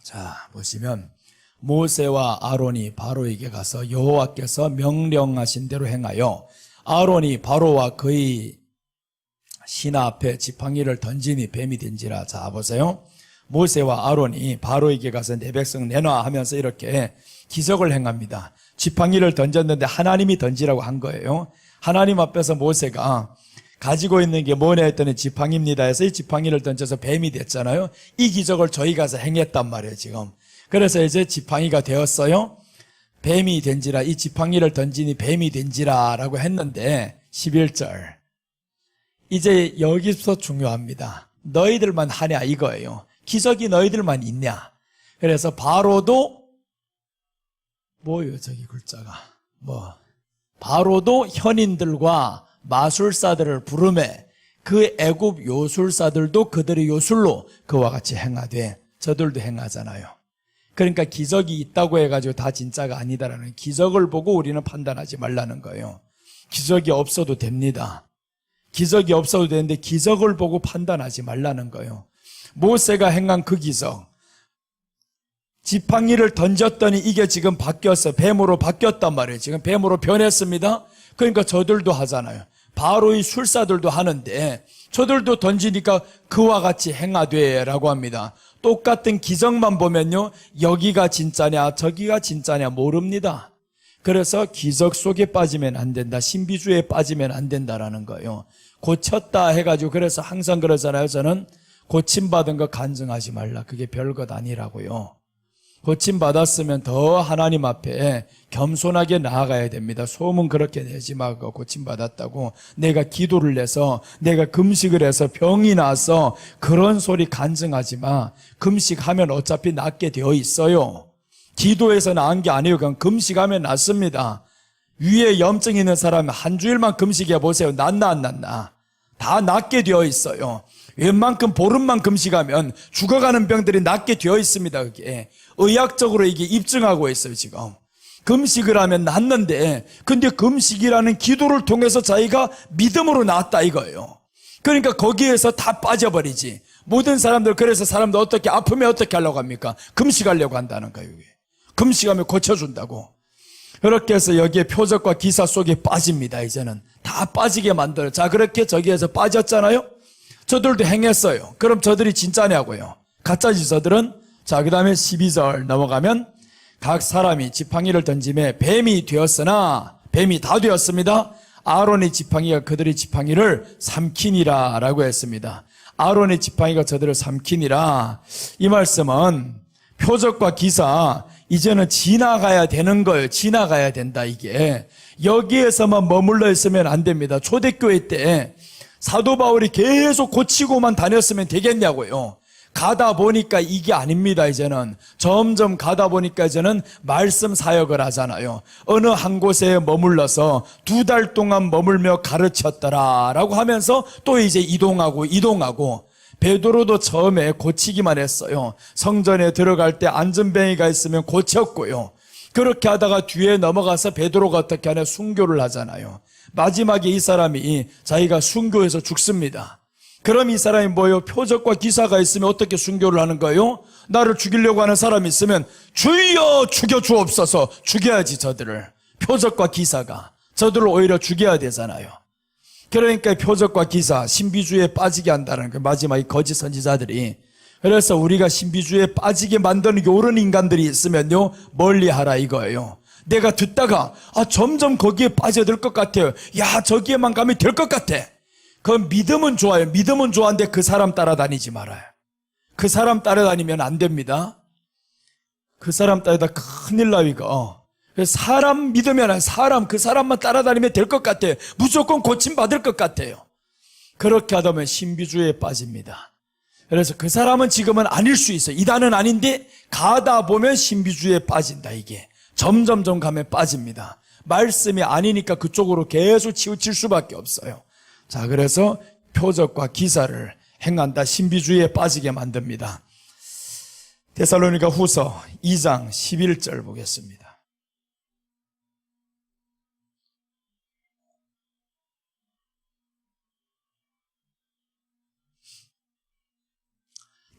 자, 보시면 모세와 아론이 바로에게 가서 여호와께서 명령하신 대로 행하여 아론이 바로와 그의 신하 앞에 지팡이를 던지니 뱀이 된지라. 자, 보세요. 모세와 아론이 바로에게 가서 내 백성 내놔 하면서 이렇게 기적을 행합니다. 지팡이를 던졌는데 하나님이 던지라고 한 거예요. 하나님 앞에서 모세가 가지고 있는 게 뭐냐 했더니 지팡이입니다 해서 이 지팡이를 던져서 뱀이 됐잖아요. 이 기적을 저희 가서 행했단 말이에요, 지금. 그래서 이제 지팡이가 되었어요. 뱀이 된지라, 이 지팡이를 던지니 뱀이 된지라 라고 했는데 11절. 이제 여기서 중요합니다. 너희들만 하냐 이거예요. 기적이 너희들만 있냐. 그래서 바로도 뭐예요, 저기 글자가. 바로도 현인들과 마술사들을 부르매 그 애굽 요술사들도 그들의 요술로 그와 같이 행하되 저들도 행하잖아요. 그러니까 기적이 있다고 해가지고 다 진짜가 아니다라는, 기적을 보고 우리는 판단하지 말라는 거예요. 기적이 없어도 됩니다. 기적이 없어도 되는데 기적을 보고 판단하지 말라는 거예요. 모세가 행한 그 기적, 지팡이를 던졌더니 이게 지금 바뀌었어. 뱀으로 바뀌었단 말이에요. 지금 뱀으로 변했습니다. 그러니까 저들도 하잖아요. 바로의 술사들도 하는데 저들도 던지니까 그와 같이 행하되 라고 합니다. 똑같은 기적만 보면요, 여기가 진짜냐 저기가 진짜냐 모릅니다. 그래서 기적 속에 빠지면 안 된다, 신비주의에 빠지면 안 된다라는 거예요. 고쳤다 해가지고, 그래서 항상 그러잖아요. 저는 고침받은 거 간증하지 말라, 그게 별것 아니라고요. 고침받았으면 더 하나님 앞에 겸손하게 나아가야 됩니다. 소문 그렇게 내지 말고, 고침받았다고 내가 기도를 내서 내가 금식을 해서 병이 나서 그런 소리 간증하지 마. 금식하면 어차피 낫게 되어 있어요. 기도해서 나은 게 아니에요. 그냥 금식하면 낫습니다. 위에 염증 있는 사람은 한 주일만 금식해 보세요. 낫나 안 낫나? 다 낫게 되어 있어요. 웬만큼 보름만 금식하면 죽어가는 병들이 낫게 되어 있습니다. 그게 의학적으로 이게 입증하고 있어요. 지금 금식을 하면 낫는데, 근데 금식이라는 기도를 통해서 자기가 믿음으로 낫다 이거예요. 그러니까 거기에서 다 빠져버리지. 모든 사람들, 그래서 사람들 어떻게 아프면 어떻게 하려고 합니까? 금식하려고 한다는 거예요. 금식하면 고쳐준다고. 그렇게 해서 여기에 표적과 기사 속에 빠집니다. 이제는 다 빠지게 만들어요. 자, 그렇게 저기에서 빠졌잖아요. 저들도 행했어요. 그럼 저들이 진짜냐고요? 가짜지 저들은. 자, 그 다음에 12절 넘어가면 각 사람이 지팡이를 던짐에 뱀이 되었으나, 뱀이 다 되었습니다. 아론의 지팡이가 그들의 지팡이를 삼키니라 라고 했습니다. 아론의 지팡이가 저들을 삼키니라. 이 말씀은 표적과 기사 이제는 지나가야 되는 거예요. 지나가야 된다. 이게 여기에서만 머물러 있으면 안 됩니다. 초대교회 때 사도 바울이 계속 고치고만 다녔으면 되겠냐고요. 가다 보니까 이게 아닙니다. 이제는 점점 가다 보니까 이제는 말씀 사역을 하잖아요. 어느 한 곳에 머물러서 2달 동안 머물며 가르쳤더라 라고 하면서 또 이제 이동하고 베드로도 처음에 고치기만 했어요. 성전에 들어갈 때 안전뱅이가 있으면 고쳤고요. 그렇게 하다가 뒤에 넘어가서 베드로가 어떻게 하냐, 순교를 하잖아요. 마지막에 이 사람이 자기가 순교해서 죽습니다. 그럼 이 사람이 뭐예요? 표적과 기사가 있으면 어떻게 순교를 하는 거예요? 나를 죽이려고 하는 사람이 있으면 주여 죽여 주옵소서, 죽여야지 저들을. 표적과 기사가 저들을 오히려 죽여야 되잖아요. 그러니까 표적과 기사, 신비주의에 빠지게 한다는 그 마지막에 거짓 선지자들이. 그래서 우리가 신비주의에 빠지게 만드는 요런 인간들이 있으면요, 멀리하라 이거예요. 내가 듣다가 점점 거기에 빠져들 것 같아요. 야, 저기에만 가면 될 것 같아. 그 믿음은 좋아요. 믿음은 좋아하는데 그 사람 따라다니지 말아요. 그 사람 따라다니면 안 됩니다. 그 사람 따라다 큰일 나위가. 사람 믿으면 사람, 그 사람만 따라다니면 될 것 같아요. 무조건 고침받을 것 같아요. 그렇게 하다 보면 신비주의에 빠집니다. 그래서 그 사람은 지금은 아닐 수 있어요. 이단은 아닌데 가다 보면 신비주의에 빠진다. 이게 점점점 가면 빠집니다. 말씀이 아니니까 그쪽으로 계속 치우칠 수밖에 없어요. 자, 그래서 표적과 기사를 행한다. 신비주의에 빠지게 만듭니다. 데살로니가 후서 2장 11절 보겠습니다.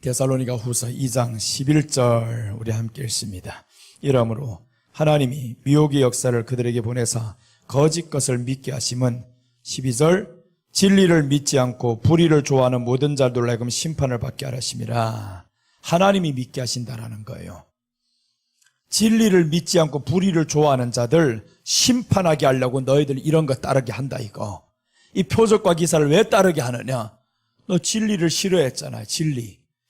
데살로니가 후서 2장 11절 우리 함께 읽습니다. 이러므로 하나님이 미혹의 역사를 그들에게 보내사 거짓 것을 믿게 하심은 12절 진리를 믿지 않고 불의를 좋아하는 모든 자들로 하여금 심판을 받게 하심이라. 하나님이 믿게 하신다라는 거예요. 진리를 믿지 않고 불의를 좋아하는 자들 심판하게 하려고 너희들 이런 거 따르게 한다 이거. 이 표적과 기사를 왜 따르게 하느냐? 너 진리를 싫어했잖아요.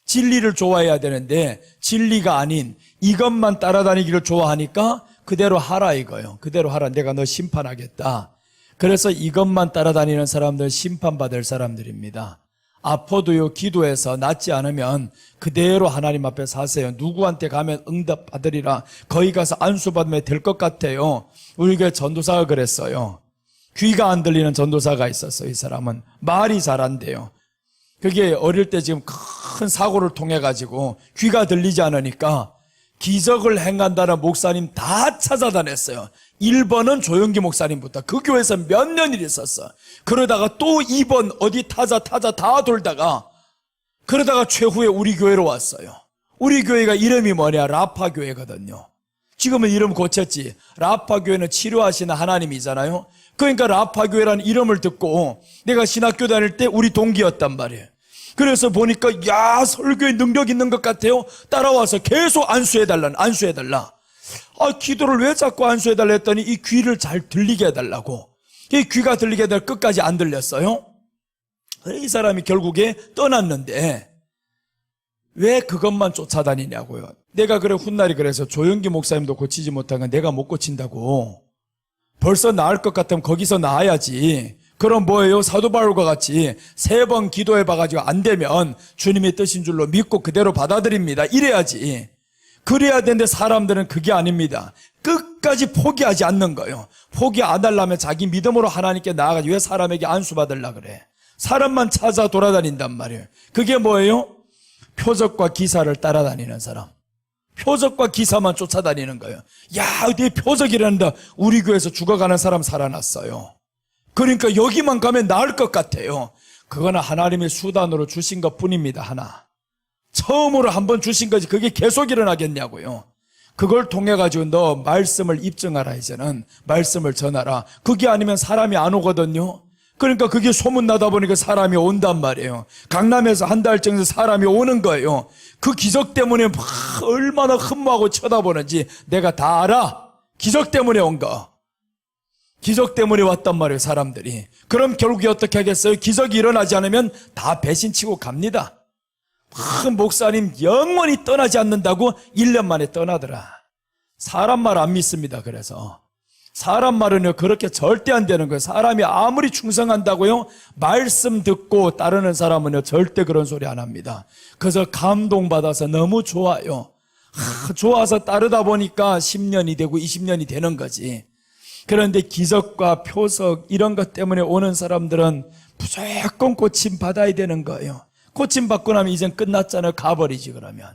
진리를 좋아해야 되는데 진리가 아닌 이것만 따라다니기를 좋아하니까 그대로 하라 이거예요. 그대로 하라. 내가 너 심판하겠다. 그래서 이것만 따라다니는 사람들은 심판받을 사람들입니다. 아파도요 기도해서 낫지 않으면 그대로 하나님 앞에 사세요. 누구한테 가면 응답받으리라. 거기 가서 안수받으면 될 것 같아요. 우리 교회 전도사가 그랬어요. 귀가 안 들리는 전도사가 있었어요. 이 사람은 말이 잘 안 돼요. 그게 어릴 때 지금 큰 사고를 통해 가지고 귀가 들리지 않으니까 기적을 행한다는 목사님 다 찾아다녔어요. 1번은 조영기 목사님부터 그 교회에서 몇 년을 있었어. 그러다가 또 2번 어디 타자 다 돌다가 그러다가 최후에 우리 교회로 왔어요. 우리 교회가 이름이 뭐냐? 라파 교회거든요. 지금은 이름 고쳤지. 라파 교회는 치료하시는 하나님이잖아요. 그러니까 라파 교회라는 이름을 듣고 내가 신학교 다닐 때 우리 동기였단 말이에요. 그래서 보니까 야 설교에 능력 있는 것 같아요. 따라와서 계속 안수해달라. 기도를 왜 자꾸 안수해달라 했더니 이 귀를 잘 들리게 해달라고. 이 귀가 들리게 해달라. 끝까지 안 들렸어요. 이 사람이 결국에 떠났는데 왜 그것만 쫓아다니냐고요. 내가 그래 훗날이 그래서 조영기 목사님도 고치지 못한 건 내가 못 고친다고. 벌써 나을 것 같으면 거기서 나아야지. 그럼 뭐예요? 사도 바울과 같이 3번 기도해봐가지고 안 되면 주님의 뜻인 줄로 믿고 그대로 받아들입니다. 이래야지. 그래야 되는데 사람들은 그게 아닙니다. 끝까지 포기하지 않는 거예요. 포기 안 하려면 자기 믿음으로 하나님께 나아가지 왜 사람에게 안수받으려고 그래? 사람만 찾아 돌아다닌단 말이에요. 그게 뭐예요? 표적과 기사를 따라다니는 사람. 표적과 기사만 쫓아다니는 거예요. 야, 어디에 표적이란다. 우리 교회에서 죽어가는 사람 살아났어요. 그러니까 여기만 가면 나을 것 같아요. 그거는 하나님의 수단으로 주신 것 뿐입니다. 하나. 처음으로 한번 주신 거지 그게 계속 일어나겠냐고요. 그걸 통해 가지고 너 말씀을 입증하라. 이제는 말씀을 전하라. 그게 아니면 사람이 안 오거든요. 그러니까 그게 소문나다 보니까 사람이 온단 말이에요. 강남에서 한 달 정도 사람이 오는 거예요. 그 기적 때문에 막 얼마나 흠모하고 쳐다보는지 내가 다 알아. 기적 때문에 온 거. 기적 때문에 왔단 말이에요. 사람들이. 그럼 결국에 어떻게 하겠어요? 기적이 일어나지 않으면 다 배신치고 갑니다. 목사님 영원히 떠나지 않는다고 1년 만에 떠나더라. 사람 말 안 믿습니다. 그래서 사람 말은요 그렇게 절대 안 되는 거예요. 사람이 아무리 충성한다고요 말씀 듣고 따르는 사람은요 절대 그런 소리 안 합니다. 그래서 감동받아서 너무 좋아요. 좋아서 따르다 보니까 10년이 되고 20년이 되는 거지. 그런데 기적과 표적 이런 것 때문에 오는 사람들은 무조건 고침 받아야 되는 거예요. 고침 받고 나면 이젠 끝났잖아요. 가버리지 그러면.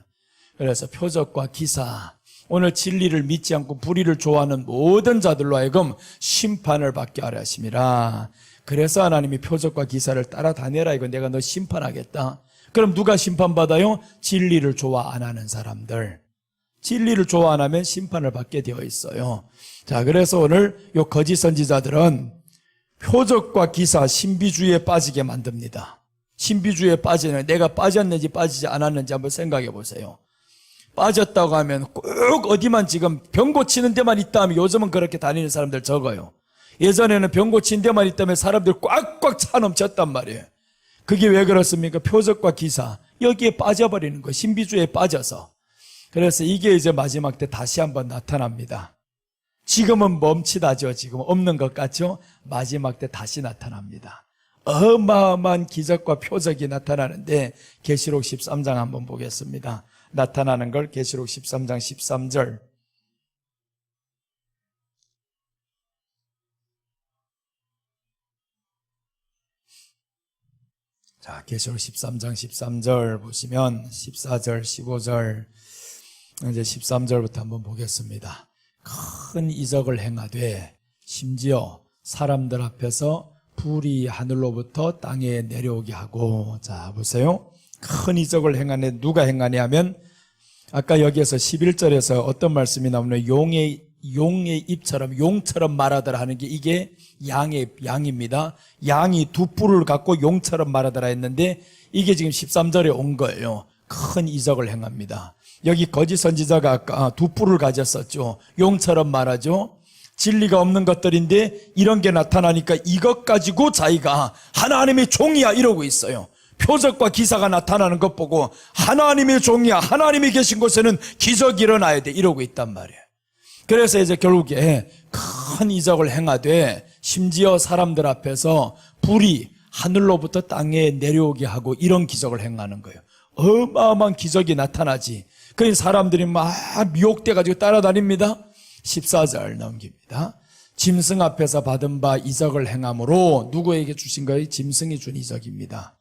그래서 표적과 기사, 오늘 진리를 믿지 않고 불의를 좋아하는 모든 자들로 하여금 심판을 받게 하려 하심이라. 그래서 하나님이 표적과 기사를 따라다녀라. 이거 내가 너 심판하겠다. 그럼 누가 심판받아요? 진리를 좋아 안 하는 사람들. 진리를 좋아 안 하면 심판을 받게 되어 있어요. 자, 그래서 오늘 요 거짓 선지자들은 표적과 기사, 신비주의에 빠지게 만듭니다. 신비주의에 빠지는, 내가 빠졌는지 빠지지 않았는지 한번 생각해 보세요. 빠졌다고 하면 꼭 어디만 지금 병 고치는 데만 있다 하면 요즘은 그렇게 다니는 사람들 적어요. 예전에는 병 고치는 데만 있다면 사람들 꽉꽉 차 넘쳤단 말이에요. 그게 왜 그렇습니까? 표적과 기사, 여기에 빠져버리는 거예요. 신비주의에 빠져서. 그래서 이게 이제 마지막 때 다시 한번 나타납니다. 지금은 멈칫하죠. 지금 없는 것 같죠? 마지막 때 다시 나타납니다. 어마어마한 기적과 표적이 나타나는데 계시록 13장 한번 보겠습니다. 나타나는 걸 계시록 13장 13절. 자, 계시록 13장 13절 보시면 14절, 15절, 이제 13절부터 한번 보겠습니다. 큰 이적을 행하되 심지어 사람들 앞에서 불이 하늘로부터 땅에 내려오게 하고, 자 보세요. 큰 이적을 행하네. 누가 행하냐면 아까 여기에서 11절에서 어떤 말씀이 나오면 용의 입처럼 용처럼 말하더라 하는 게 이게 양입니다. 양이 두 뿔을 갖고 용처럼 말하더라 했는데 이게 지금 13절에 온 거예요. 큰 이적을 행합니다. 여기 거짓 선지자가 아까 두 뿔을 가졌었죠. 용처럼 말하죠. 진리가 없는 것들인데 이런 게 나타나니까 이것 가지고 자기가 하나님의 종이야 이러고 있어요. 표적과 기사가 나타나는 것 보고 하나님의 종이야, 하나님이 계신 곳에는 기적이 일어나야 돼 이러고 있단 말이에요. 그래서 이제 결국에 큰 이적을 행하되 심지어 사람들 앞에서 불이 하늘로부터 땅에 내려오게 하고 이런 기적을 행하는 거예요. 어마어마한 기적이 나타나지. 그러니 사람들이 막 미혹돼가지고 따라다닙니다. 14절 넘깁니다. 짐승 앞에서 받은 바 이적을 행함으로 누구에게 주신 거예요? 짐승이 준 이적입니다.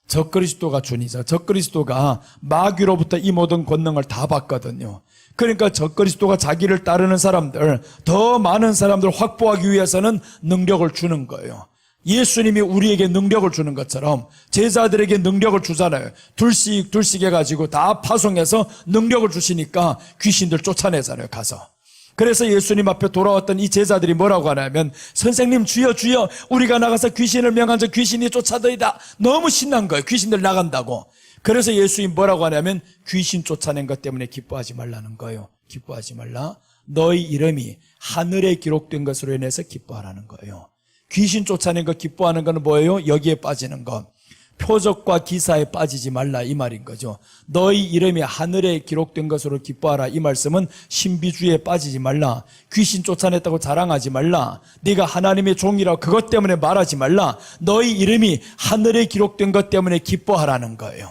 적그리스도가 준 이적. 적그리스도가 마귀로부터 이 모든 권능을 다 받거든요. 그러니까 적그리스도가 자기를 따르는 사람들, 더 많은 사람들을 확보하기 위해서는 능력을 주는 거예요. 예수님이 우리에게 능력을 주는 것처럼 제자들에게 능력을 주잖아요. 둘씩 해가지고 다 파송해서 능력을 주시니까 귀신들 쫓아내잖아요, 가서. 그래서 예수님 앞에 돌아왔던 이 제자들이 뭐라고 하냐면, 선생님 주여 주여 우리가 나가서 귀신을 명한 저 귀신이 쫓아더이다. 너무 신난 거예요. 귀신들 나간다고. 그래서 예수님 뭐라고 하냐면 귀신 쫓아낸 것 때문에 기뻐하지 말라는 거예요. 기뻐하지 말라. 너희 이름이 하늘에 기록된 것으로 인해서 기뻐하라는 거예요. 귀신 쫓아낸 거 기뻐하는 건 뭐예요? 여기에 빠지는 것. 표적과 기사에 빠지지 말라 이 말인 거죠. 너희 이름이 하늘에 기록된 것으로 기뻐하라 이 말씀은 신비주의에 빠지지 말라. 귀신 쫓아냈다고 자랑하지 말라. 네가 하나님의 종이라고 그것 때문에 말하지 말라. 너희 이름이 하늘에 기록된 것 때문에 기뻐하라는 거예요.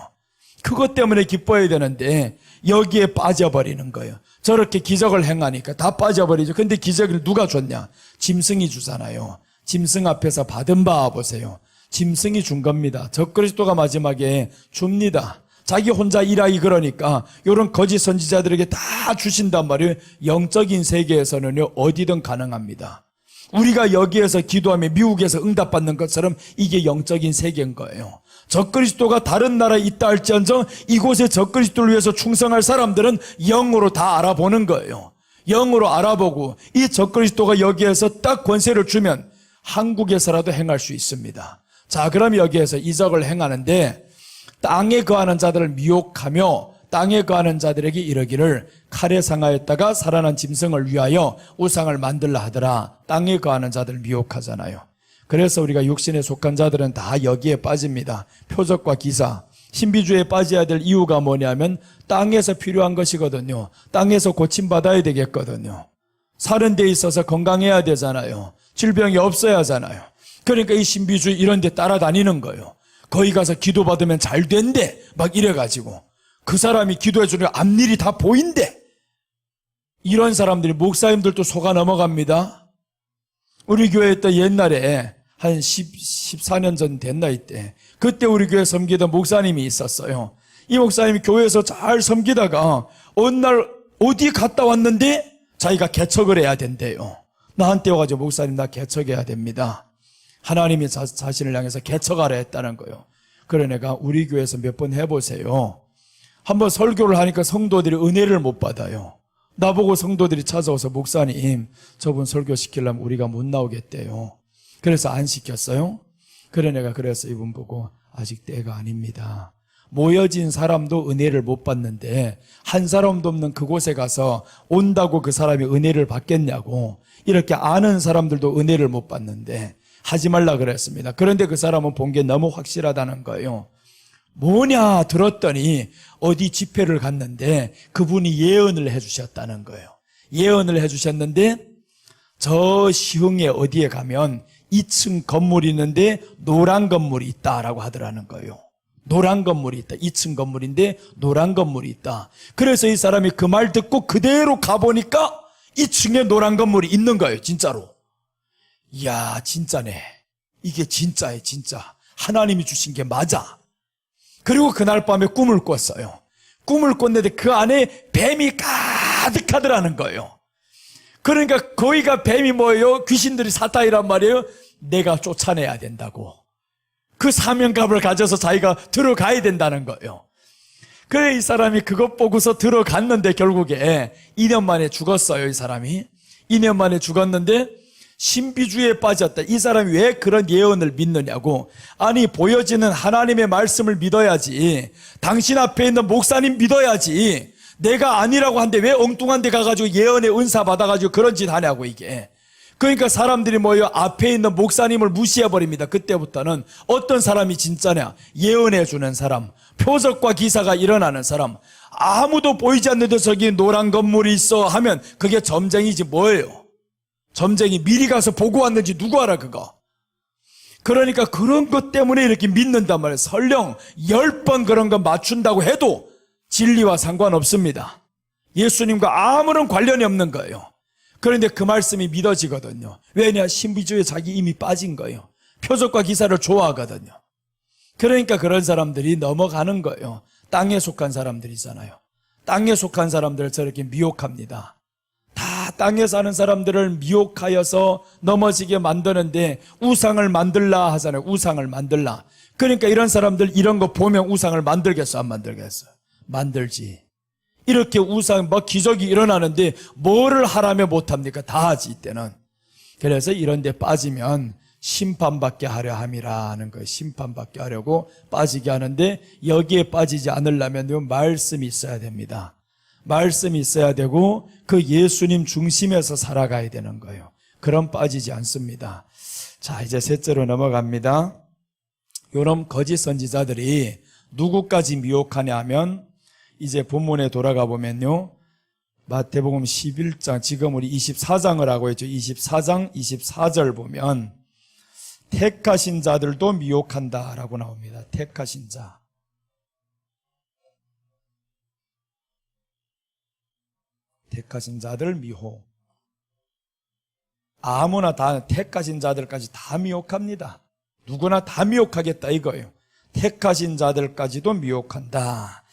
그것 때문에 기뻐해야 되는데 여기에 빠져버리는 거예요. 저렇게 기적을 행하니까 다 빠져버리죠. 근데 기적을 누가 줬냐? 짐승이 주잖아요. 짐승 앞에서 받은 바 보세요. 짐승이 준 겁니다. 적그리스도가 마지막에 줍니다. 자기 혼자 일하기 그러니까 이런 거짓 선지자들에게 다 주신단 말이에요. 영적인 세계에서는요 어디든 가능합니다. 우리가 여기에서 기도하며 미국에서 응답받는 것처럼 이게 영적인 세계인 거예요. 적그리스도가 다른 나라에 있다 할지언정 이곳에 적그리스도를 위해서 충성할 사람들은 영으로 다 알아보는 거예요. 영으로 알아보고 이 적그리스도가 여기에서 딱 권세를 주면 한국에서라도 행할 수 있습니다. 자, 그럼 여기에서 이적을 행하는데 땅에 거하는 자들을 미혹하며 땅에 거하는 자들에게 이르기를 칼에 상하였다가 살아난 짐승을 위하여 우상을 만들라 하더라. 땅에 거하는 자들을 미혹하잖아요. 그래서 우리가 육신에 속한 자들은 다 여기에 빠집니다. 표적과 기사. 신비주의에 빠져야 될 이유가 뭐냐면 땅에서 필요한 것이거든요. 땅에서 고침받아야 되겠거든요. 사는 데 있어서 건강해야 되잖아요. 질병이 없어야 하잖아요. 그러니까 이 신비주의 이런 데 따라다니는 거예요. 거기 가서 기도받으면 잘 된대 막 이래가지고 그 사람이 기도해 주는 앞일이 다 보인대. 이런 사람들이 목사님들도 속아 넘어갑니다. 우리 교회 때 옛날에 한 14년 전 됐나 이때 그때 우리 교회 섬기던 목사님이 있었어요. 이 목사님이 교회에서 잘 섬기다가 어느 날 어디 갔다 왔는데 자기가 개척을 해야 된대요. 나한테 와가지고 목사님 나 개척해야 됩니다. 하나님이 자신을 향해서 개척하라 했다는 거예요. 그래 내가 우리 교회에서 몇 번 해보세요. 한번 설교를 하니까 성도들이 은혜를 못 받아요. 나보고 성도들이 찾아와서 목사님 저분 설교시키려면 우리가 못 나오겠대요. 그래서 안 시켰어요. 그래 내가 그래서 이분 보고 아직 때가 아닙니다. 모여진 사람도 은혜를 못 받는데 한 사람도 없는 그곳에 가서 온다고 그 사람이 은혜를 받겠냐고. 이렇게 아는 사람들도 은혜를 못 받는데 하지 말라 그랬습니다. 그런데 그 사람은 본 게 너무 확실하다는 거예요. 뭐냐 들었더니 어디 집회를 갔는데 그분이 예언을 해주셨다는 거예요. 예언을 해주셨는데 저 시흥에 어디에 가면 2층 건물이 있는데 노란 건물이 있다라고 하더라는 거예요. 노란 건물이 있다. 2층 건물인데 노란 건물이 있다. 그래서 이 사람이 그 말 듣고 그대로 가보니까 2층에 노란 건물이 있는 거예요. 진짜로. 이야, 진짜네. 이게 진짜예요. 진짜. 하나님이 주신 게 맞아. 그리고 그날 밤에 꿈을 꿨어요. 꿈을 꿨는데 그 안에 뱀이 가득하더라는 거예요. 그러니까 거기가 뱀이 뭐예요? 귀신들이 사탄이란 말이에요. 내가 쫓아내야 된다고. 그 사명감을 가져서 자기가 들어가야 된다는 거예요. 그래 이 사람이 그것 보고서 들어갔는데 결국에 2년 만에 죽었어요. 이 사람이 2년 만에 죽었는데 신비주의에 빠졌다. 이 사람이 왜 그런 예언을 믿느냐고. 아니 보여지는 하나님의 말씀을 믿어야지. 당신 앞에 있는 목사님 믿어야지. 내가 아니라고 하는데 왜 엉뚱한 데 가가지고 예언의 은사 받아가지고 그런 짓 하냐고 이게. 그러니까 사람들이 뭐예요? 앞에 있는 목사님을 무시해버립니다. 그때부터는 어떤 사람이 진짜냐? 예언해주는 사람, 표적과 기사가 일어나는 사람, 아무도 보이지 않는데 저기 노란 건물이 있어 하면 그게 점쟁이지 뭐예요? 점쟁이 미리 가서 보고 왔는지 누구 알아 그거. 그러니까 그런 것 때문에 이렇게 믿는단 말이에요. 설령 10번 그런 거 맞춘다고 해도 진리와 상관없습니다. 예수님과 아무런 관련이 없는 거예요. 그런데 그 말씀이 믿어지거든요. 왜냐? 신비주의에 자기 이미 빠진 거예요. 표적과 기사를 좋아하거든요. 그러니까 그런 사람들이 넘어가는 거예요. 땅에 속한 사람들이잖아요. 땅에 속한 사람들을 저렇게 미혹합니다. 다 땅에 사는 사람들을 미혹하여서 넘어지게 만드는데 우상을 만들라 하잖아요. 우상을 만들라. 그러니까 이런 사람들 이런 거 보면 우상을 만들겠어 안 만들겠어? 만들지. 이렇게 우상 뭐 기적이 일어나는데 뭐를 하라면 못합니까? 다 하지 이때는. 그래서 이런 데 빠지면 심판받게 하려 함이라 하는 거예요. 심판받게 하려고 빠지게 하는데 여기에 빠지지 않으려면 말씀이 있어야 됩니다. 말씀이 있어야 되고 그 예수님 중심에서 살아가야 되는 거예요. 그럼 빠지지 않습니다. 자, 이제 셋째로 넘어갑니다. 요런 거짓 선지자들이 누구까지 미혹하냐 하면 이제 본문에 돌아가 보면요. 마태복음 11장, 지금 우리 24장을 하고 있죠. 24장 24절 보면 택하신 자들도 미혹한다라고 나옵니다. 택하신 자. 택하신 자들 미혹. 아무나 다 택하신 자들까지 다 미혹합니다. 누구나 다 미혹하겠다 이거예요. 택하신 자들까지도 미혹한다.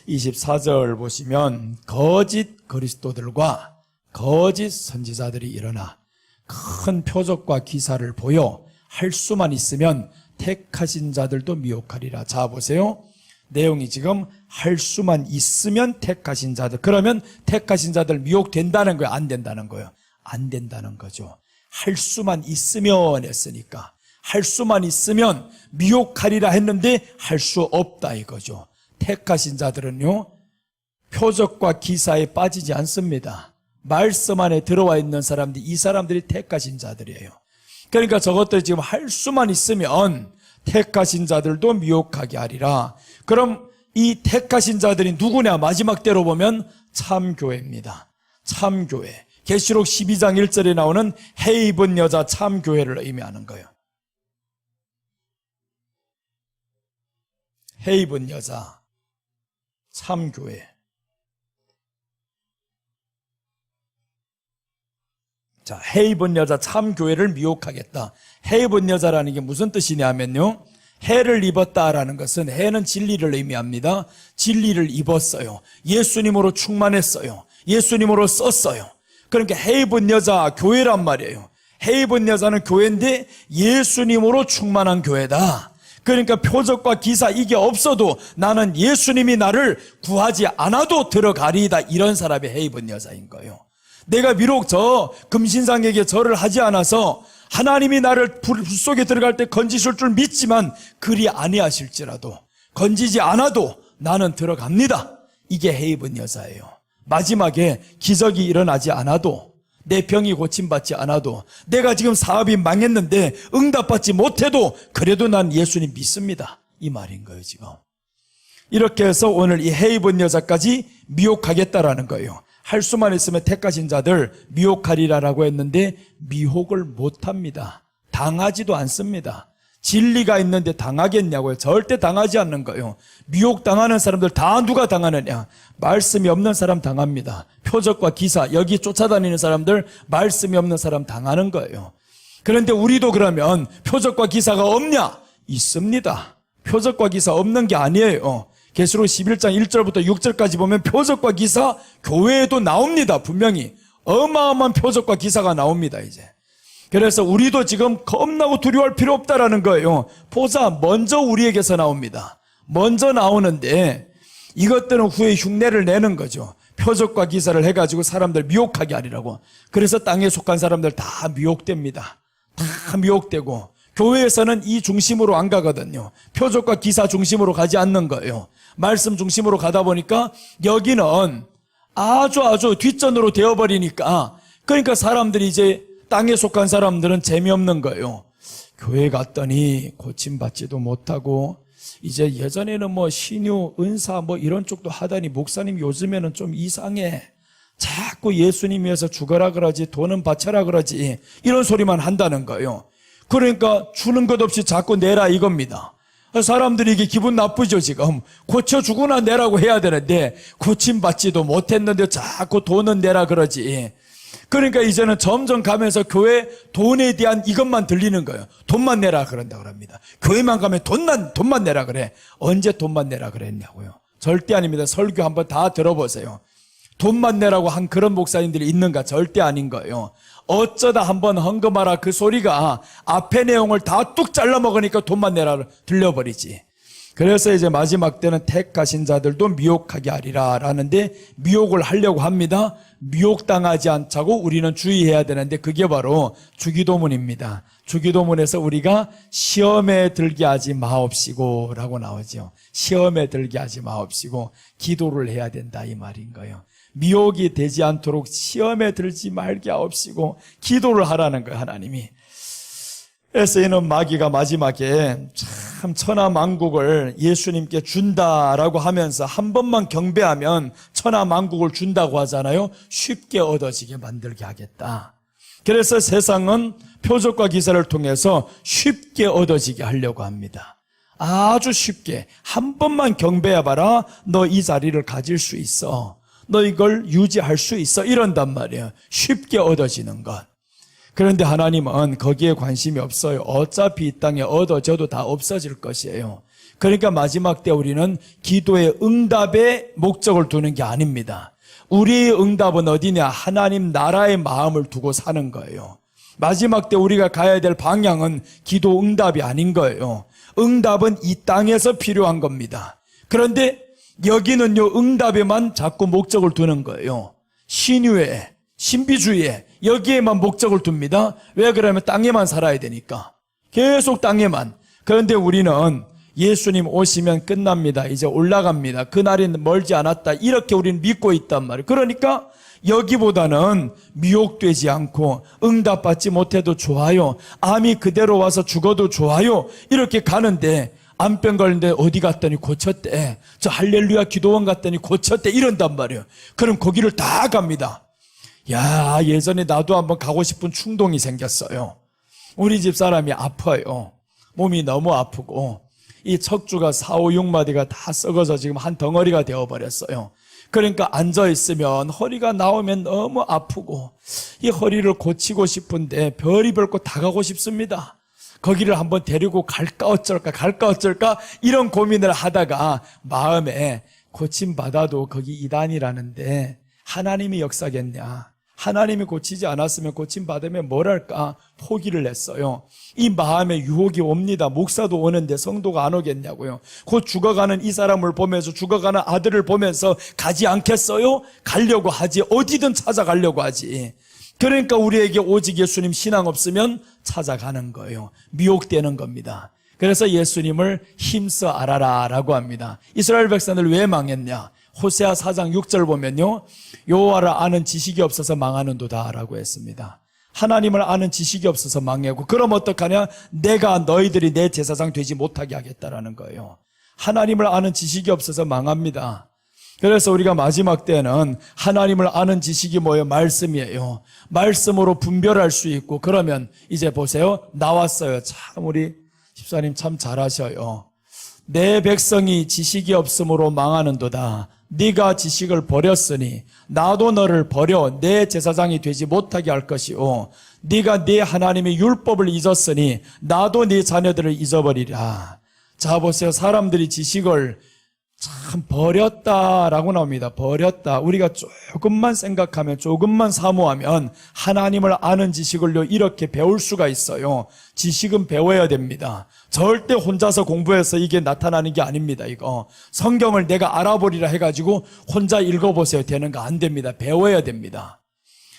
24절 보시면 거짓 그리스도들과 거짓 선지자들이 일어나 큰 표적과 기사를 보여 할 수만 있으면 택하신 자들도 미혹하리라. 자 보세요. 내용이 지금 할 수만 있으면 택하신 자들. 그러면 택하신 자들 미혹된다는 거예요? 안 된다는 거예요? 안 된다는 거죠. 할 수만 있으면 했으니까. 할 수만 있으면 미혹하리라 했는데 할 수 없다 이거죠. 택하신 자들은요. 표적과 기사에 빠지지 않습니다. 말씀 안에 들어와 있는 사람들이 이 사람들이 택하신 자들이에요. 그러니까 저것들이 지금 할 수만 있으면 택하신 자들도 미혹하게 하리라. 그럼 이 택하신 자들이 누구냐? 마지막 때로 보면 참교회입니다. 참교회. 계시록 12장 1절에 나오는 해 입은 여자 참교회를 의미하는 거예요. 해 입은 여자 참교회. 자, 해 입은 여자 참교회를 미혹하겠다. 해 입은 여자라는 게 무슨 뜻이냐면요. 해를 입었다라는 것은 해는 진리를 의미합니다. 진리를 입었어요. 예수님으로 충만했어요. 예수님으로 썼어요. 그러니까 해 입은 여자 교회란 말이에요. 해 입은 여자는 교회인데 예수님으로 충만한 교회다. 그러니까 표적과 기사 이게 없어도 나는 예수님이 나를 구하지 않아도 들어가리이다. 이런 사람이 해 입은 여자인 거예요. 내가 비록 저 금신상에게 절을 하지 않아서 하나님이 나를 불 속에 들어갈 때 건지실 줄 믿지만 그리 아니하실지라도 건지지 않아도 나는 들어갑니다. 이게 해 입은 여자예요. 마지막에 기적이 일어나지 않아도 내 병이 고침받지 않아도 내가 지금 사업이 망했는데 응답받지 못해도 그래도 난 예수님 믿습니다. 이 말인 거예요 지금. 이렇게 해서 오늘 이 해 입은 여자까지 미혹하겠다라는 거예요. 할 수만 있으면 택하신 자들 미혹하리라라고 했는데 미혹을 못합니다. 당하지도 않습니다. 진리가 있는데 당하겠냐고요. 절대 당하지 않는 거예요. 미혹당하는 사람들 다 누가 당하느냐? 말씀이 없는 사람 당합니다. 표적과 기사, 여기 쫓아다니는 사람들 말씀이 없는 사람 당하는 거예요. 그런데 우리도 그러면 표적과 기사가 없냐? 있습니다. 표적과 기사 없는 게 아니에요. 계시록 11장 1절부터 6절까지 보면 표적과 기사 교회에도 나옵니다. 분명히 어마어마한 표적과 기사가 나옵니다. 이제 그래서 우리도 지금 겁나고 두려워할 필요 없다라는 거예요. 보자, 먼저 우리에게서 나옵니다. 먼저 나오는데 이것들은 후에 흉내를 내는 거죠. 표적과 기사를 해가지고 사람들 미혹하게 하리라고. 그래서 땅에 속한 사람들 다 미혹됩니다. 다 미혹되고 교회에서는 이 중심으로 안 가거든요. 표적과 기사 중심으로 가지 않는 거예요. 말씀 중심으로 가다 보니까 여기는 아주 뒷전으로 되어버리니까, 그러니까 사람들이 이제 땅에 속한 사람들은 재미없는 거예요. 교회 갔더니 고침받지도 못하고, 이제 예전에는 뭐 신유, 은사 뭐 이런 쪽도 하다니 목사님 요즘에는 좀 이상해. 자꾸 예수님 위해서 죽어라 그러지, 돈은 바쳐라 그러지, 이런 소리만 한다는 거예요. 그러니까 주는 것 없이 자꾸 내라 이겁니다. 사람들이 이게 기분 나쁘죠. 지금 고쳐주거나 내라고 해야 되는데 고침받지도 못했는데 자꾸 돈은 내라 그러지. 그러니까 이제는 점점 가면서 교회 돈에 대한 이것만 들리는 거예요. 돈만 내라 그런다 그럽니다. 교회만 가면 돈만 내라 그래. 언제 돈만 내라 그랬냐고요. 절대 아닙니다. 설교 한번 다 들어보세요. 돈만 내라고 한 그런 목사님들이 있는가? 절대 아닌 거예요. 어쩌다 한번 헌금하라 그 소리가 앞의 내용을 다 뚝 잘라 먹으니까 돈만 내라 들려버리지. 그래서 이제 마지막 때는 택하신 자들도 미혹하게 하리라 라는데, 미혹을 하려고 합니다. 미혹당하지 않자고 우리는 주의해야 되는데 그게 바로 주기도문입니다. 주기도문에서 우리가 시험에 들게 하지 마옵시고 라고 나오죠. 시험에 들게 하지 마옵시고 기도를 해야 된다 이 말인 거예요. 미혹이 되지 않도록 시험에 들지 말게 하옵시고 기도를 하라는 거예요, 하나님이. 그래서 이는 마귀가 마지막에 참 천하만국을 예수님께 준다라고 하면서 한 번만 경배하면 천하만국을 준다고 하잖아요. 쉽게 얻어지게 만들게 하겠다. 그래서 세상은 표적과 기사를 통해서 쉽게 얻어지게 하려고 합니다. 아주 쉽게 한 번만 경배해봐라. 너 이 자리를 가질 수 있어. 너 이걸 유지할 수 있어. 이런단 말이에요. 쉽게 얻어지는 것. 그런데 하나님은 거기에 관심이 없어요. 어차피 이 땅에 얻어져도 다 없어질 것이에요. 그러니까 마지막 때 우리는 기도의 응답에 목적을 두는 게 아닙니다. 우리의 응답은 어디냐? 하나님 나라의 마음을 두고 사는 거예요. 마지막 때 우리가 가야 될 방향은 기도 응답이 아닌 거예요. 응답은 이 땅에서 필요한 겁니다. 그런데 여기는요, 응답에만 자꾸 목적을 두는 거예요. 신유에, 신비주의에, 여기에만 목적을 둡니다. 왜 그러면 땅에만 살아야 되니까. 계속 땅에만. 그런데 우리는 예수님 오시면 끝납니다. 이제 올라갑니다. 그날은 멀지 않았다. 이렇게 우리는 믿고 있단 말이에요. 그러니까 여기보다는 미혹되지 않고 응답받지 못해도 좋아요. 암이 그대로 와서 죽어도 좋아요. 이렇게 가는데 암병 걸렸는데 어디 갔더니 고쳤대. 저 할렐루야 기도원 갔더니 고쳤대. 이런단 말이에요. 그럼 거기를 다 갑니다. 야, 예전에 나도 한번 가고 싶은 충동이 생겼어요. 우리 집 사람이 아파요. 몸이 너무 아프고 이 척추가 4, 5, 6마디가 다 썩어서 지금 한 덩어리가 되어버렸어요. 그러니까 앉아있으면 허리가 나오면 너무 아프고 이 허리를 고치고 싶은데 별의별 곳 다 가고 싶습니다. 거기를 한번 데리고 갈까 어쩔까 이런 고민을 하다가 마음에 고침받아도 거기 이단이라는데 하나님이 역사겠냐. 하나님이 고치지 않았으면 고침받으면 뭘 할까 포기를 했어요. 이 마음에 유혹이 옵니다. 목사도 오는데 성도가 안 오겠냐고요. 곧 죽어가는 이 사람을 보면서 죽어가는 아들을 보면서 가지 않겠어요? 가려고 하지. 어디든 찾아가려고 하지. 그러니까 우리에게 오직 예수님 신앙 없으면 찾아가는 거예요. 미혹되는 겁니다. 그래서 예수님을 힘써 알아라 라고 합니다. 이스라엘 백성들 왜 망했냐? 호세아 4장 6절 보면요, 여호와를 아는 지식이 없어서 망하는도다 라고 했습니다. 하나님을 아는 지식이 없어서 망하고, 그럼 어떡하냐? 내가 너희들이 내 제사장 되지 못하게 하겠다라는 거예요. 하나님을 아는 지식이 없어서 망합니다. 그래서 우리가 마지막 때는 하나님을 아는 지식이 뭐예요? 말씀이에요. 말씀으로 분별할 수 있고, 그러면 이제 보세요. 나왔어요. 참 우리 집사님 참 잘하셔요. 내 백성이 지식이 없으므로 망하는도다. 네가 지식을 버렸으니 나도 너를 버려 내 제사장이 되지 못하게 할 것이요, 네가 네 하나님의 율법을 잊었으니 나도 네 자녀들을 잊어버리라. 자 보세요. 사람들이 지식을 참 버렸다라고 나옵니다. 버렸다. 우리가 조금만 생각하면, 조금만 사모하면 하나님을 아는 지식을요 이렇게 배울 수가 있어요. 지식은 배워야 됩니다. 절대 혼자서 공부해서 이게 나타나는 게 아닙니다. 이거 성경을 내가 알아보리라 해가지고 혼자 읽어보세요 되는 거 안 됩니다. 배워야 됩니다.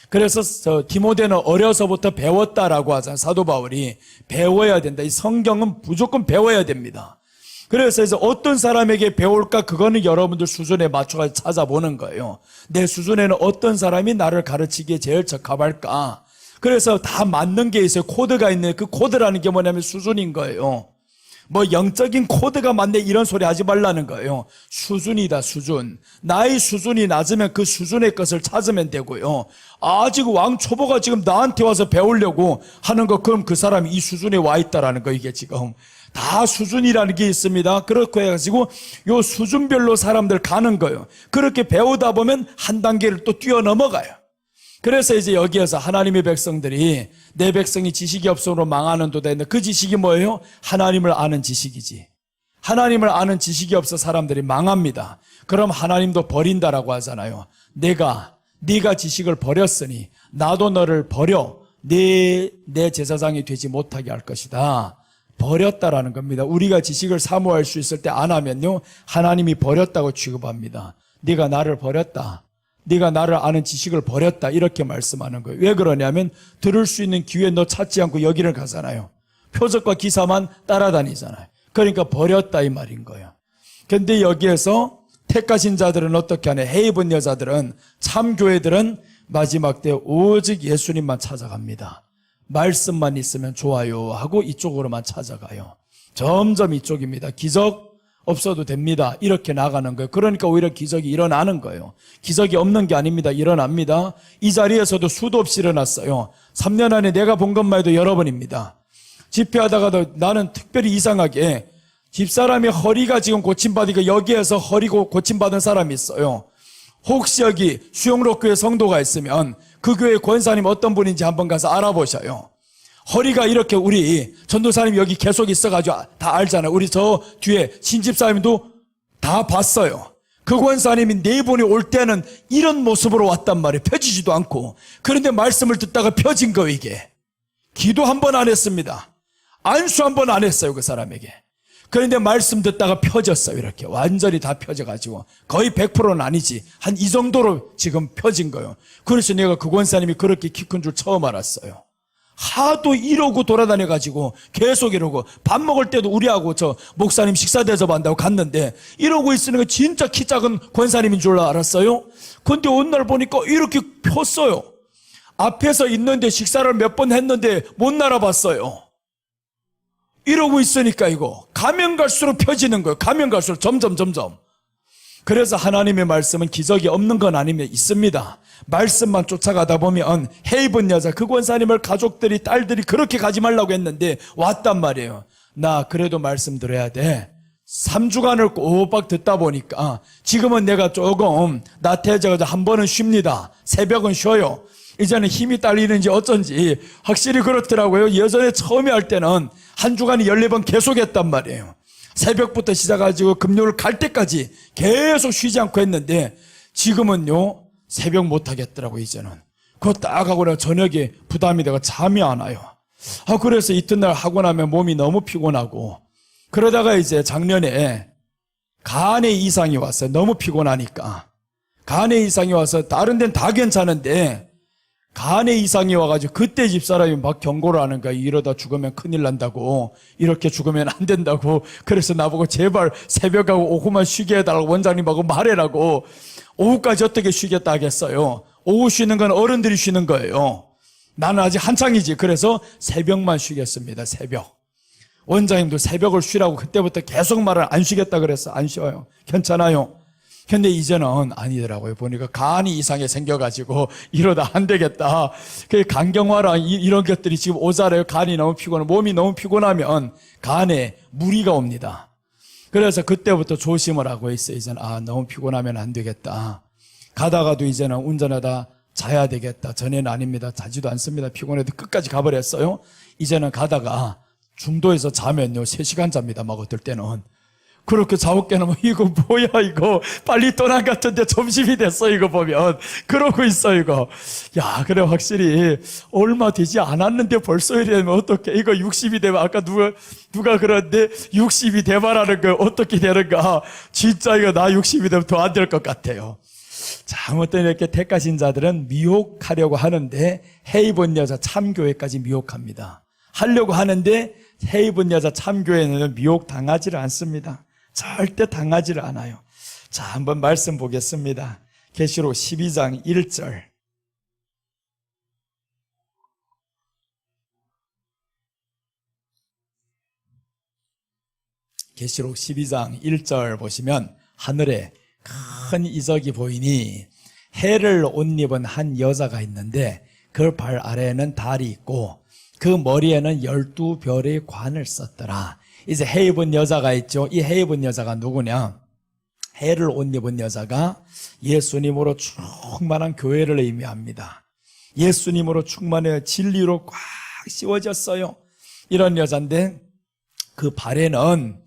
그래서 디모데는 어려서부터 배웠다라고 하잖아요. 사도 바울이 배워야 된다. 이 성경은 무조건 배워야 됩니다. 그래서 어떤 사람에게 배울까? 그거는 여러분들 수준에 맞춰서 찾아보는 거예요. 내 수준에는 어떤 사람이 나를 가르치기에 제일 적합할까? 그래서 다 맞는 게 있어요. 코드가 있는, 그 코드라는 게 뭐냐면 수준인 거예요. 뭐 영적인 코드가 맞네 이런 소리 하지 말라는 거예요. 수준이다, 수준. 나의 수준이 낮으면 그 수준의 것을 찾으면 되고요. 아직 왕초보가 지금 나한테 와서 배우려고 하는 거, 그럼 그 사람이 이 수준에 와 있다라는 거. 이게 지금 다 수준이라는 게 있습니다. 그렇게 해가지고 요 수준별로 사람들 가는 거예요. 그렇게 배우다 보면 한 단계를 또 뛰어넘어가요. 그래서 이제 여기에서 하나님의 백성들이 내 백성이 지식이 없음으로 망하는도다 했는데, 그 지식이 뭐예요? 하나님을 아는 지식이지. 하나님을 아는 지식이 없어 사람들이 망합니다. 그럼 하나님도 버린다라고 하잖아요. 네가 지식을 버렸으니 나도 너를 버려 내 제사장이 되지 못하게 할 것이다. 버렸다라는 겁니다. 우리가 지식을 사모할 수 있을 때 안 하면요 하나님이 버렸다고 취급합니다. 네가 나를 버렸다. 네가 나를 아는 지식을 버렸다. 이렇게 말씀하는 거예요. 왜 그러냐면 들을 수 있는 기회 너 찾지 않고 여기를 가잖아요. 표적과 기사만 따라다니잖아요. 그러니까 버렸다 이 말인 거예요. 그런데 여기에서 택하신 자들은 어떻게 하냐? 해입은 여자들은, 참교회들은 마지막 때 오직 예수님만 찾아갑니다. 말씀만 있으면 좋아요 하고 이쪽으로만 찾아가요. 점점 이쪽입니다. 기적 없어도 됩니다. 이렇게 나가는 거예요. 그러니까 오히려 기적이 일어나는 거예요. 기적이 없는 게 아닙니다. 일어납니다. 이 자리에서도 수도 없이 일어났어요. 3년 안에 내가 본 것만 해도 여러 번입니다. 집회하다가도 나는 특별히 이상하게 집사람의 허리가 지금 고침받으니까 여기에서 허리 고침받은 사람이 있어요. 혹시 여기 수영록교회 성도가 있으면 그 교회 권사님 어떤 분인지 한번 가서 알아보셔요. 허리가 이렇게, 우리 전도사님 여기 계속 있어가지고 다 알잖아요. 우리 저 뒤에 신집사님도 다 봤어요. 그 권사님이 네 분이 올 때는 이런 모습으로 왔단 말이에요. 펴지지도 않고. 그런데 말씀을 듣다가 펴진 거예요. 이게 기도 한 번 안 했습니다. 안수 한 번 안 했어요 그 사람에게. 그런데 말씀 듣다가 펴졌어요. 이렇게 완전히 다 펴져가지고 거의 100%는 아니지 한 이 정도로 지금 펴진 거예요. 그래서 내가 그 권사님이 그렇게 키 큰 줄 처음 알았어요. 하도 이러고 돌아다녀가지고 계속 이러고, 밥 먹을 때도 우리하고 저 목사님 식사 대접한다고 갔는데 이러고 있으니까 진짜 키 작은 권사님인 줄 알았어요. 근데 어느 날 보니까 이렇게 폈어요. 앞에서 있는데 식사를 몇 번 했는데 못 날아봤어요. 이러고 있으니까 이거 가면 갈수록 펴지는 거예요. 가면 갈수록 점점. 그래서 하나님의 말씀은 기적이 없는 건 아니면 있습니다. 말씀만 쫓아가다 보면 해입은 여자, 그 권사님을 가족들이, 딸들이 그렇게 가지 말라고 했는데 왔단 말이에요. 나 그래도 말씀 들어야 돼. 3주간을 꼬박 듣다 보니까 지금은 내가 조금 나태해져서 한 번은 쉽니다. 새벽은 쉬어요. 이제는 힘이 딸리는지 어쩐지 확실히 그렇더라고요. 예전에 처음에 할 때는 한 주간에 14번 계속 했단 말이에요. 새벽부터 시작해가지고 금요일 갈 때까지 계속 쉬지 않고 했는데 지금은요 새벽 못 하겠더라고요. 이제는 그거 딱 하고 나 저녁에 부담이 되고 잠이 안 와요. 그래서 이튿날 하고 나면 몸이 너무 피곤하고, 그러다가 이제 작년에 간에 이상이 왔어요. 너무 피곤하니까 간에 이상이 와서 다른 데는 다 괜찮은데 간에 이상이 와가지고 그때 집사람이 막 경고를 하는 거야. 이러다 죽으면 큰일 난다고, 이렇게 죽으면 안 된다고. 그래서 나보고 제발 새벽하고 오후만 쉬게 해달라고 원장님하고 말해라고. 오후까지 어떻게 쉬겠다 하겠어요. 오후 쉬는 건 어른들이 쉬는 거예요. 나는 아직 한창이지. 그래서 새벽만 쉬겠습니다. 새벽. 원장님도 새벽을 쉬라고 그때부터 계속 말을 안 쉬겠다 그랬어. 안 쉬어요. 괜찮아요. 근데 이제는 아니더라고요. 보니까 간이 이상하게 생겨가지고 이러다 안 되겠다. 그 간경화랑 이런 것들이 지금 오잖아요. 간이 너무 피곤해, 몸이 너무 피곤하면 간에 무리가 옵니다. 그래서 그때부터 조심을 하고 있어요. 이제는 너무 피곤하면 안 되겠다. 가다가도 이제는 운전하다 자야 되겠다. 전에는 아닙니다. 자지도 않습니다. 피곤해도 끝까지 가버렸어요. 이제는 가다가 중도에서 자면요 3시간 잡니다. 막 어떨 때는. 그렇게 자고 깨놓으면 이거 뭐야 이거 빨리 떠난 것 같은데 점심이 됐어 이거 보면. 그러고 있어 이거. 야 그래 확실히 얼마 되지 않았는데 벌써 이러면 어떡해. 이거 60이 되면 아까 누가 그러는데 60이 되말하는 거 어떻게 되는가. 진짜 이거 나 60이 되면 더 안 될 것 같아요. 자, 아무튼 이렇게 택하신 자들은 미혹하려고 하는데 해 입은 여자 참교회까지 미혹합니다. 하려고 하는데 해 입은 여자 참교회는 미혹당하지를 않습니다. 절대 당하지를 않아요. 자, 한번 말씀 보겠습니다. 계시록 12장 1절. 계시록 12장 1절 보시면 하늘에 큰 이적이 보이니 해를 옷 입은 한 여자가 있는데 그 발 아래에는 달이 있고 그 머리에는 12별의 관을 썼더라. 이제 해 입은 여자가 있죠. 이 해 입은 여자가 누구냐? 해를 옷 입은 여자가 예수님으로 충만한 교회를 의미합니다. 예수님으로 충만해 진리로 꽉 씌워졌어요. 이런 여자인데 그 발에는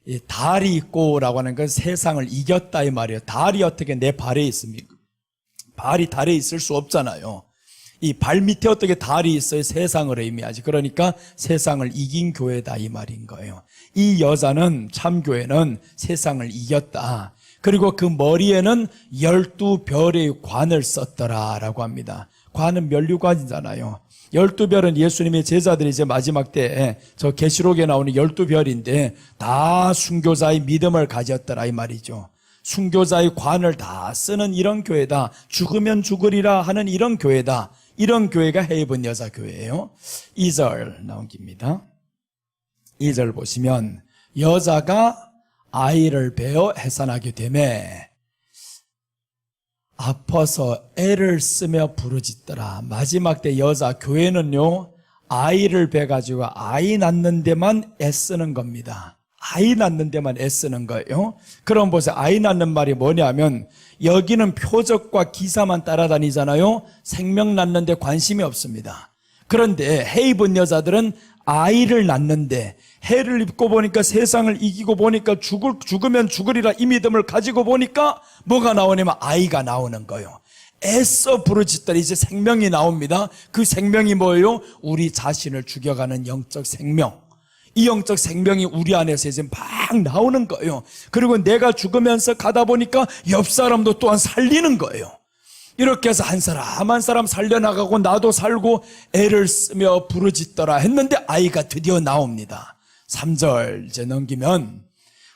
이 달이 있고라고 하는 건 세상을 이겼다 이 말이에요. 달이 어떻게 내 발에 있습니까? 발이 달에 있을 수 없잖아요. 이 발 밑에 어떻게 달이 있어요? 세상을 의미하지. 그러니까 세상을 이긴 교회다 이 말인 거예요. 이 여자는 참교회는 세상을 이겼다. 그리고 그 머리에는 12별의 관을 썼더라라고 합니다. 관은 면류관이잖아요. 12별은 예수님의 제자들이 이제 마지막 때에 저 계시록에 나오는 12별인데 다 순교자의 믿음을 가졌더라 이 말이죠. 순교자의 관을 다 쓰는 이런 교회다. 죽으면 죽으리라 하는 이런 교회다. 이런 교회가 해 입은 여자 교회예요. 2절 나옵니다. 2절 보시면 여자가 아이를 베어 해산하게 되매 아파서 애를 쓰며 부르짖더라. 마지막 때 여자 교회는요 아이를 베가지고 아이 낳는 데만 애쓰는 겁니다. 아이 낳는 데만 애쓰는 거예요. 그럼 보세요. 아이 낳는 말이 뭐냐면 여기는 표적과 기사만 따라다니잖아요. 생명 낳는 데 관심이 없습니다. 그런데 해 입은 여자들은 아이를 낳는데 해를 입고 보니까 세상을 이기고 보니까 죽으면 죽으리라 이 믿음을 가지고 보니까 뭐가 나오냐면 아이가 나오는 거예요. 애써 부르짖더니 이제 생명이 나옵니다. 그 생명이 뭐예요? 우리 자신을 죽여가는 영적 생명. 이 영적 생명이 우리 안에서 이제 막 나오는 거예요. 그리고 내가 죽으면서 가다 보니까 옆 사람도 또한 살리는 거예요. 이렇게 해서 한 사람 한 사람 살려나가고 나도 살고 애를 쓰며 부르짖더라 했는데 아이가 드디어 나옵니다. 3절 이제 넘기면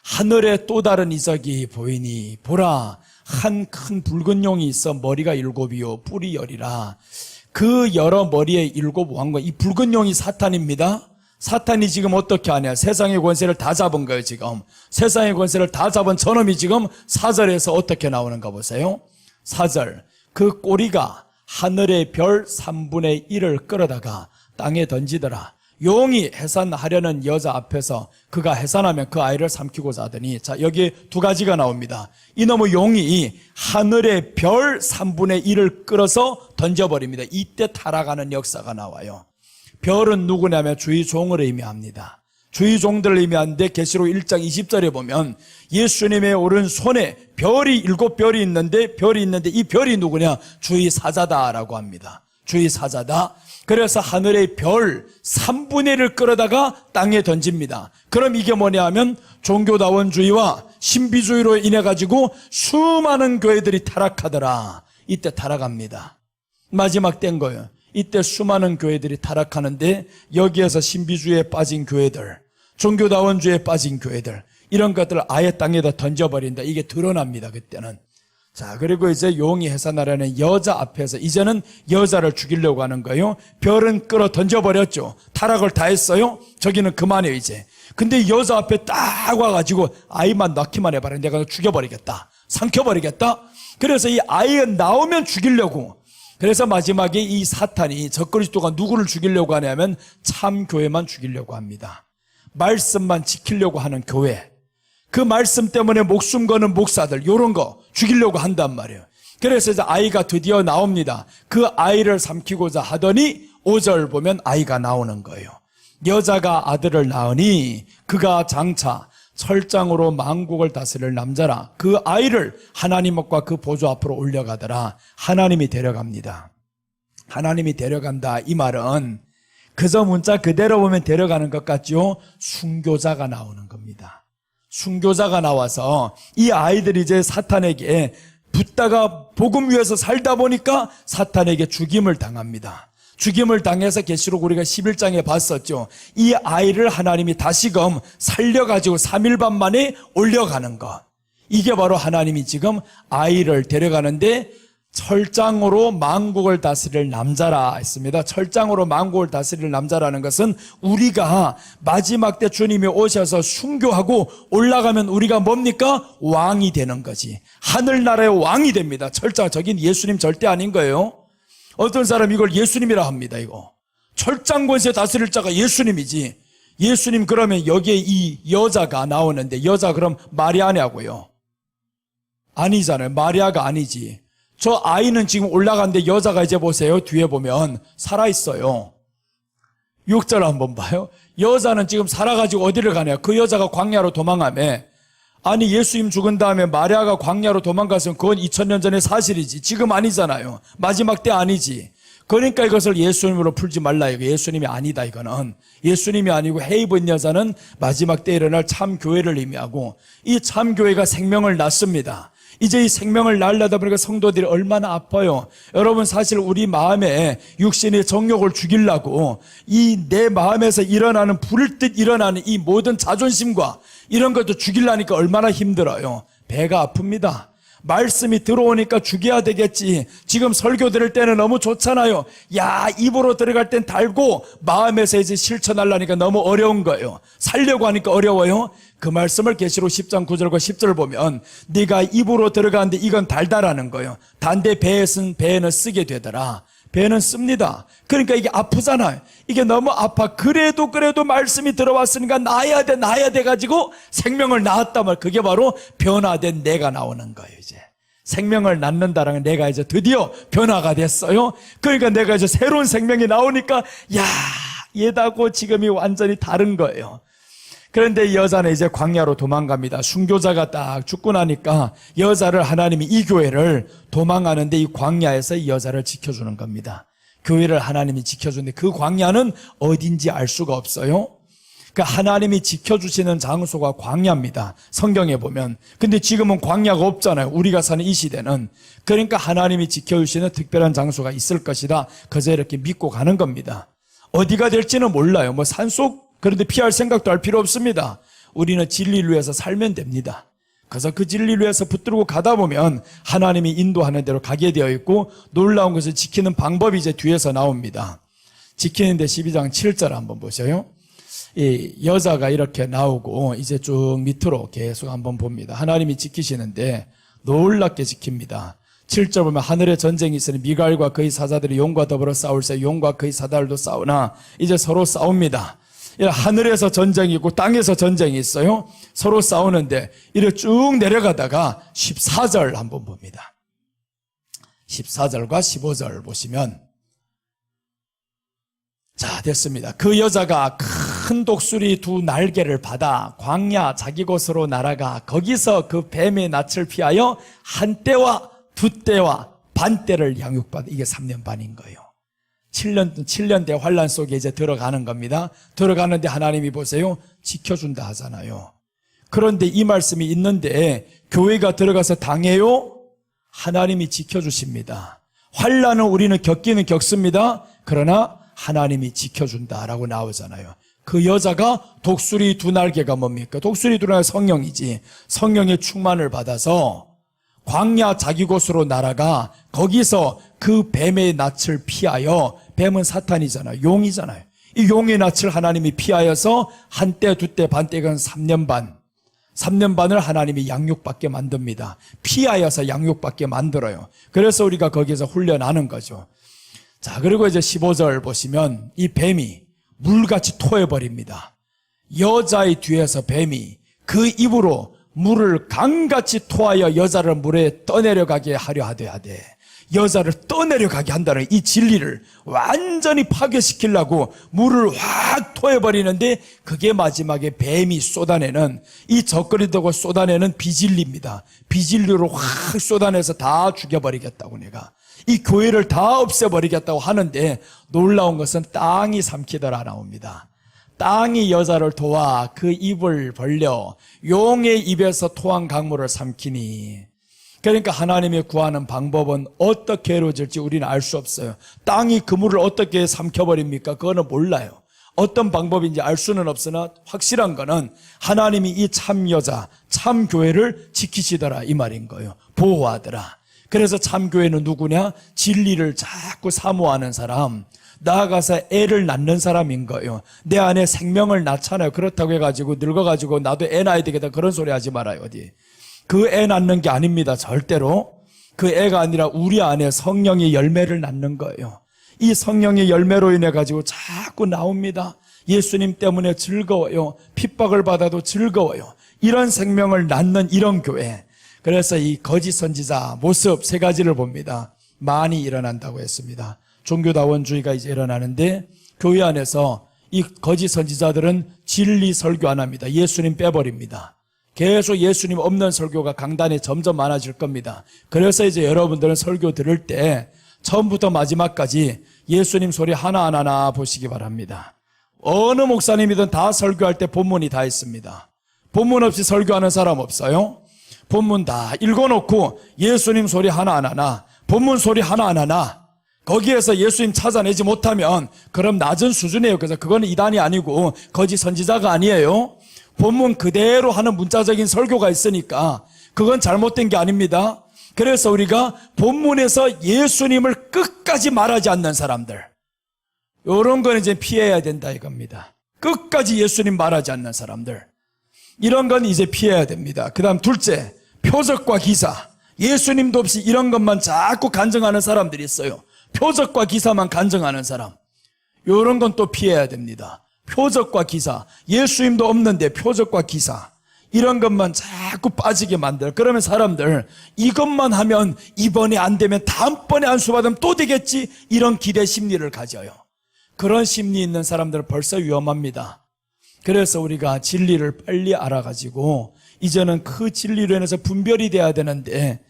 하늘에 또 다른 이적이 보이니 보라 한 큰 붉은 용이 있어 머리가 7이요 뿔이 10이라. 그 여러 머리에 7 왕과 이 붉은 용이 사탄입니다. 사탄이 지금 어떻게 하냐? 세상의 권세를 다 잡은 거예요 지금. 세상의 권세를 다 잡은 저놈이 지금 4절에서 어떻게 나오는가 보세요. 4절 그 꼬리가 하늘의 별 3분의 1을 끌어다가 땅에 던지더라. 용이 해산하려는 여자 앞에서 그가 해산하면 그 아이를 삼키고자 하더니 자 여기 두 가지가 나옵니다. 이놈의 용이 하늘의 별 3분의 1을 끌어서 던져버립니다. 이때 타락하는 역사가 나와요. 별은 누구냐면 주의 종을 의미합니다. 주의 종들을 의미하는데 계시록 1장 20절에 보면 예수님의 오른손에 별이 7별이 있는데 이 별이 누구냐? 주의 사자다라고 합니다. 주의 사자다. 그래서 하늘의 별 3분의 1을 끌어다가 땅에 던집니다. 그럼 이게 뭐냐 하면 종교다원주의와 신비주의로 인해 가지고 수많은 교회들이 타락하더라. 이때 타락합니다. 마지막 때인 거예요. 이때 수많은 교회들이 타락하는데 여기에서 신비주의에 빠진 교회들, 종교다원주의에 빠진 교회들 이런 것들을 아예 땅에다 던져버린다. 이게 드러납니다. 그때는. 자, 그리고 이제 용이 해산하려는 여자 앞에서 이제는 여자를 죽이려고 하는 거예요. 별은 끌어 던져버렸죠. 타락을 다 했어요. 저기는 그만해요 이제. 근데 여자 앞에 딱 와가지고 아이만 낳기만 해봐라. 내가 죽여버리겠다. 삼켜버리겠다. 그래서 이 아이가 나오면 죽이려고. 그래서 마지막에 이 사탄이 적그리스도가 누구를 죽이려고 하냐면 참 교회만 죽이려고 합니다. 말씀만 지키려고 하는 교회, 그 말씀 때문에 목숨 거는 목사들, 이런 거 죽이려고 한단 말이에요. 그래서 이제 아이가 드디어 나옵니다. 그 아이를 삼키고자 하더니 5절 보면 아이가 나오는 거예요. 여자가 아들을 낳으니 그가 장차 철장으로 만국을 다스릴 남자라. 그 아이를 하나님 앞과 그 보좌 앞으로 올려가더라. 하나님이 데려갑니다. 하나님이 데려간다, 이 말은 그저 문자 그대로 보면 데려가는 것 같죠? 순교자가 나오는 겁니다. 순교자가 나와서 이 아이들이 이제 사탄에게 붙다가 복음 위에서 살다 보니까 사탄에게 죽임을 당합니다. 죽임을 당해서 계시록 우리가 11장에 봤었죠. 이 아이를 하나님이 다시금 살려가지고 3일 반 만에 올려가는 것. 이게 바로 하나님이 지금 아이를 데려가는데 철장으로 만국을 다스릴 남자라 했습니다. 철장으로 만국을 다스릴 남자라는 것은 우리가 마지막 때 주님이 오셔서 순교하고 올라가면 우리가 뭡니까? 왕이 되는 거지. 하늘나라의 왕이 됩니다. 철장, 저긴 예수님 절대 아닌 거예요. 어떤 사람이 이걸 예수님이라 합니다. 이거 철장 권세 다스릴 자가 예수님이지. 예수님 그러면 여기에 이 여자가 나오는데 여자 그럼 마리아냐고요? 아니잖아요. 마리아가 아니지. 저 아이는 지금 올라갔는데 여자가 이제 보세요. 뒤에 보면 살아있어요. 6절 한번 봐요. 여자는 지금 살아가지고 어디를 가냐? 그 여자가 광야로 도망하며, 아니 예수님 죽은 다음에 마리아가 광야로 도망갔으면 그건 2000년 전의 사실이지. 지금 아니잖아요. 마지막 때 아니지. 그러니까 이것을 예수님으로 풀지 말라. 이거 예수님이 아니다. 이거는 예수님이 아니고 해 입은 여자는 마지막 때 일어날 참 교회를 의미하고, 이 참 교회가 생명을 낳습니다. 이제 이 생명을 낳으려다 보니까 성도들이 얼마나 아파요. 여러분, 사실 우리 마음에 육신의 정욕을 죽이려고 이 내 마음에서 일어나는 불을 듯 일어나는 이 모든 자존심과 이런 것도 죽이려니까 얼마나 힘들어요. 배가 아픕니다. 말씀이 들어오니까 죽여야 되겠지. 지금 설교 들을 때는 너무 좋잖아요. 야, 입으로 들어갈 땐 달고 마음에서 이제 실천하려니까 너무 어려운 거예요. 살려고 하니까 어려워요. 그 말씀을 계시록 10장 9절과 10절 보면 네가 입으로 들어가는데 이건 달다라는 거예요. 단데 배에는 쓰게 되더라. 배는 씁니다. 그러니까 이게 아프잖아요. 이게 너무 아파. 그래도 말씀이 들어왔으니까 나야 돼 가지고 생명을 낳았단 말. 그게 바로 변화된 내가 나오는 거예요. 이제 생명을 낳는다라는 내가 이제 드디어 변화가 됐어요. 그러니까 내가 이제 새로운 생명이 나오니까 야, 얘하고 지금이 완전히 다른 거예요. 그런데 이 여자는 이제 광야로 도망갑니다. 순교자가 딱 죽고 나니까 여자를 하나님이 이 교회를 도망가는데 이 광야에서 이 여자를 지켜주는 겁니다. 교회를 하나님이 지켜주는데 그 광야는 어딘지 알 수가 없어요. 그러니까 하나님이 지켜주시는 장소가 광야입니다. 성경에 보면. 근데 지금은 광야가 없잖아요. 우리가 사는 이 시대는. 그러니까 하나님이 지켜주시는 특별한 장소가 있을 것이다. 그저 이렇게 믿고 가는 겁니다. 어디가 될지는 몰라요. 뭐 산속, 그런데 피할 생각도 할 필요 없습니다. 우리는 진리를 위해서 살면 됩니다. 그래서 그 진리를 위해서 붙들고 가다 보면 하나님이 인도하는 대로 가게 되어 있고, 놀라운 것을 지키는 방법이 이제 뒤에서 나옵니다. 지키는데 12장 7절 한번 보세요. 이 여자가 이렇게 나오고 이제 쭉 밑으로 계속 한번 봅니다. 하나님이 지키시는데 놀랍게 지킵니다. 7절 보면 하늘에 전쟁이 있으니 미갈과 그의 사자들이 용과 더불어 싸울세 용과 그의 사자들도 싸우나 이제 서로 싸웁니다. 하늘에서 전쟁이 있고 땅에서 전쟁이 있어요. 서로 싸우는데 이렇게 쭉 내려가다가 14절 한번 봅니다. 14절과 15절 보시면, 자, 됐습니다. 그 여자가 큰 독수리 2 날개를 받아 광야 자기 곳으로 날아가 거기서 그 뱀의 낯을 피하여 한 때와 두 때와 반 때를 양육받아. 이게 3년 반인 거예요. 7년 대 환란 속에 이제 들어가는 겁니다. 들어가는데 하나님이 보세요, 지켜준다 하잖아요. 그런데 이 말씀이 있는데 교회가 들어가서 당해요? 하나님이 지켜주십니다. 환란은 우리는 겪기는 겪습니다. 그러나 하나님이 지켜준다라고 나오잖아요. 그 여자가 독수리 2 날개가 뭡니까? 독수리 2 날개가 성령이지. 성령의 충만을 받아서 광야 자기 곳으로 날아가 거기서 그 뱀의 낯을 피하여, 뱀은 사탄이잖아요. 용이잖아요. 이 용의 낯을 하나님이 피하여서 한 때, 두 때, 반 때가 3년 반. 3년 반을 하나님이 양육받게 만듭니다. 피하여서 양육받게 만들어요. 그래서 우리가 거기서 훈련하는 거죠. 자, 그리고 이제 15절 보시면 이 뱀이 물같이 토해버립니다. 여자의 뒤에서 뱀이 그 입으로 물을 강같이 토하여 여자를 물에 떠내려가게 하려 하되 여자를 떠내려가게 한다는 이 진리를 완전히 파괴시키려고 물을 확 토해버리는데 그게 마지막에 뱀이 쏟아내는 이 적그리되고 쏟아내는 비진리입니다. 비진리로 확 쏟아내서 다 죽여버리겠다고 내가 이 교회를 다 없애버리겠다고 하는데 놀라운 것은 땅이 삼키더라 나옵니다. 땅이 여자를 도와 그 입을 벌려 용의 입에서 토한 강물을 삼키니 그러니까 하나님이 구하는 방법은 어떻게 이루어질지 우리는 알 수 없어요. 땅이 그물을 어떻게 삼켜버립니까? 그거는 몰라요. 어떤 방법인지 알 수는 없으나 확실한 거는 하나님이 이 참 여자, 참 교회를 지키시더라 이 말인 거예요. 보호하더라. 그래서 참 교회는 누구냐? 진리를 자꾸 사모하는 사람, 나아가서 애를 낳는 사람인 거예요. 내 안에 생명을 낳잖아요. 그렇다고 해가지고 늙어가지고 나도 애 낳아야 되겠다 그런 소리 하지 말아요. 어디 그 애 낳는 게 아닙니다. 절대로 그 애가 아니라 우리 안에 성령의 열매를 낳는 거예요. 이 성령의 열매로 인해 가지고 자꾸 나옵니다. 예수님 때문에 즐거워요. 핍박을 받아도 즐거워요. 이런 생명을 낳는 이런 교회. 그래서 이 거짓 선지자 모습 세 가지를 봅니다. 많이 일어난다고 했습니다. 종교다원주의가 이제 일어나는데 교회 안에서 이 거짓 선지자들은 진리 설교 안 합니다. 예수님 빼버립니다. 계속 예수님 없는 설교가 강단에 점점 많아질 겁니다. 그래서 이제 여러분들은 설교 들을 때 처음부터 마지막까지 예수님 소리 하나하나 보시기 바랍니다. 어느 목사님이든 다 설교할 때 본문이 다 있습니다. 본문 없이 설교하는 사람 없어요? 본문 다 읽어놓고 예수님 소리 하나하나, 본문 소리 하나하나 거기에서 예수님 찾아내지 못하면 그럼 낮은 수준이에요. 그래서 그건 이단이 아니고 거짓 선지자가 아니에요. 본문 그대로 하는 문자적인 설교가 있으니까 그건 잘못된 게 아닙니다. 그래서 우리가 본문에서 예수님을 끝까지 말하지 않는 사람들, 이런 건 이제 피해야 된다 이겁니다. 끝까지 예수님 말하지 않는 사람들, 이런 건 이제 피해야 됩니다. 그 다음 둘째, 표적과 기사. 예수님도 없이 이런 것만 자꾸 간증하는 사람들이 있어요. 표적과 기사만 간증하는 사람, 이런 건 또 피해야 됩니다. 표적과 기사, 예수님도 없는데 표적과 기사, 이런 것만 자꾸 빠지게 만들. 그러면 사람들 이것만 하면 이번에 안 되면 다음번에 안수 받으면 또 되겠지, 이런 기대 심리를 가져요. 그런 심리 있는 사람들은 벌써 위험합니다. 그래서 우리가 진리를 빨리 알아가지고 이제는 그 진리로 인해서 분별이 돼야 되는데,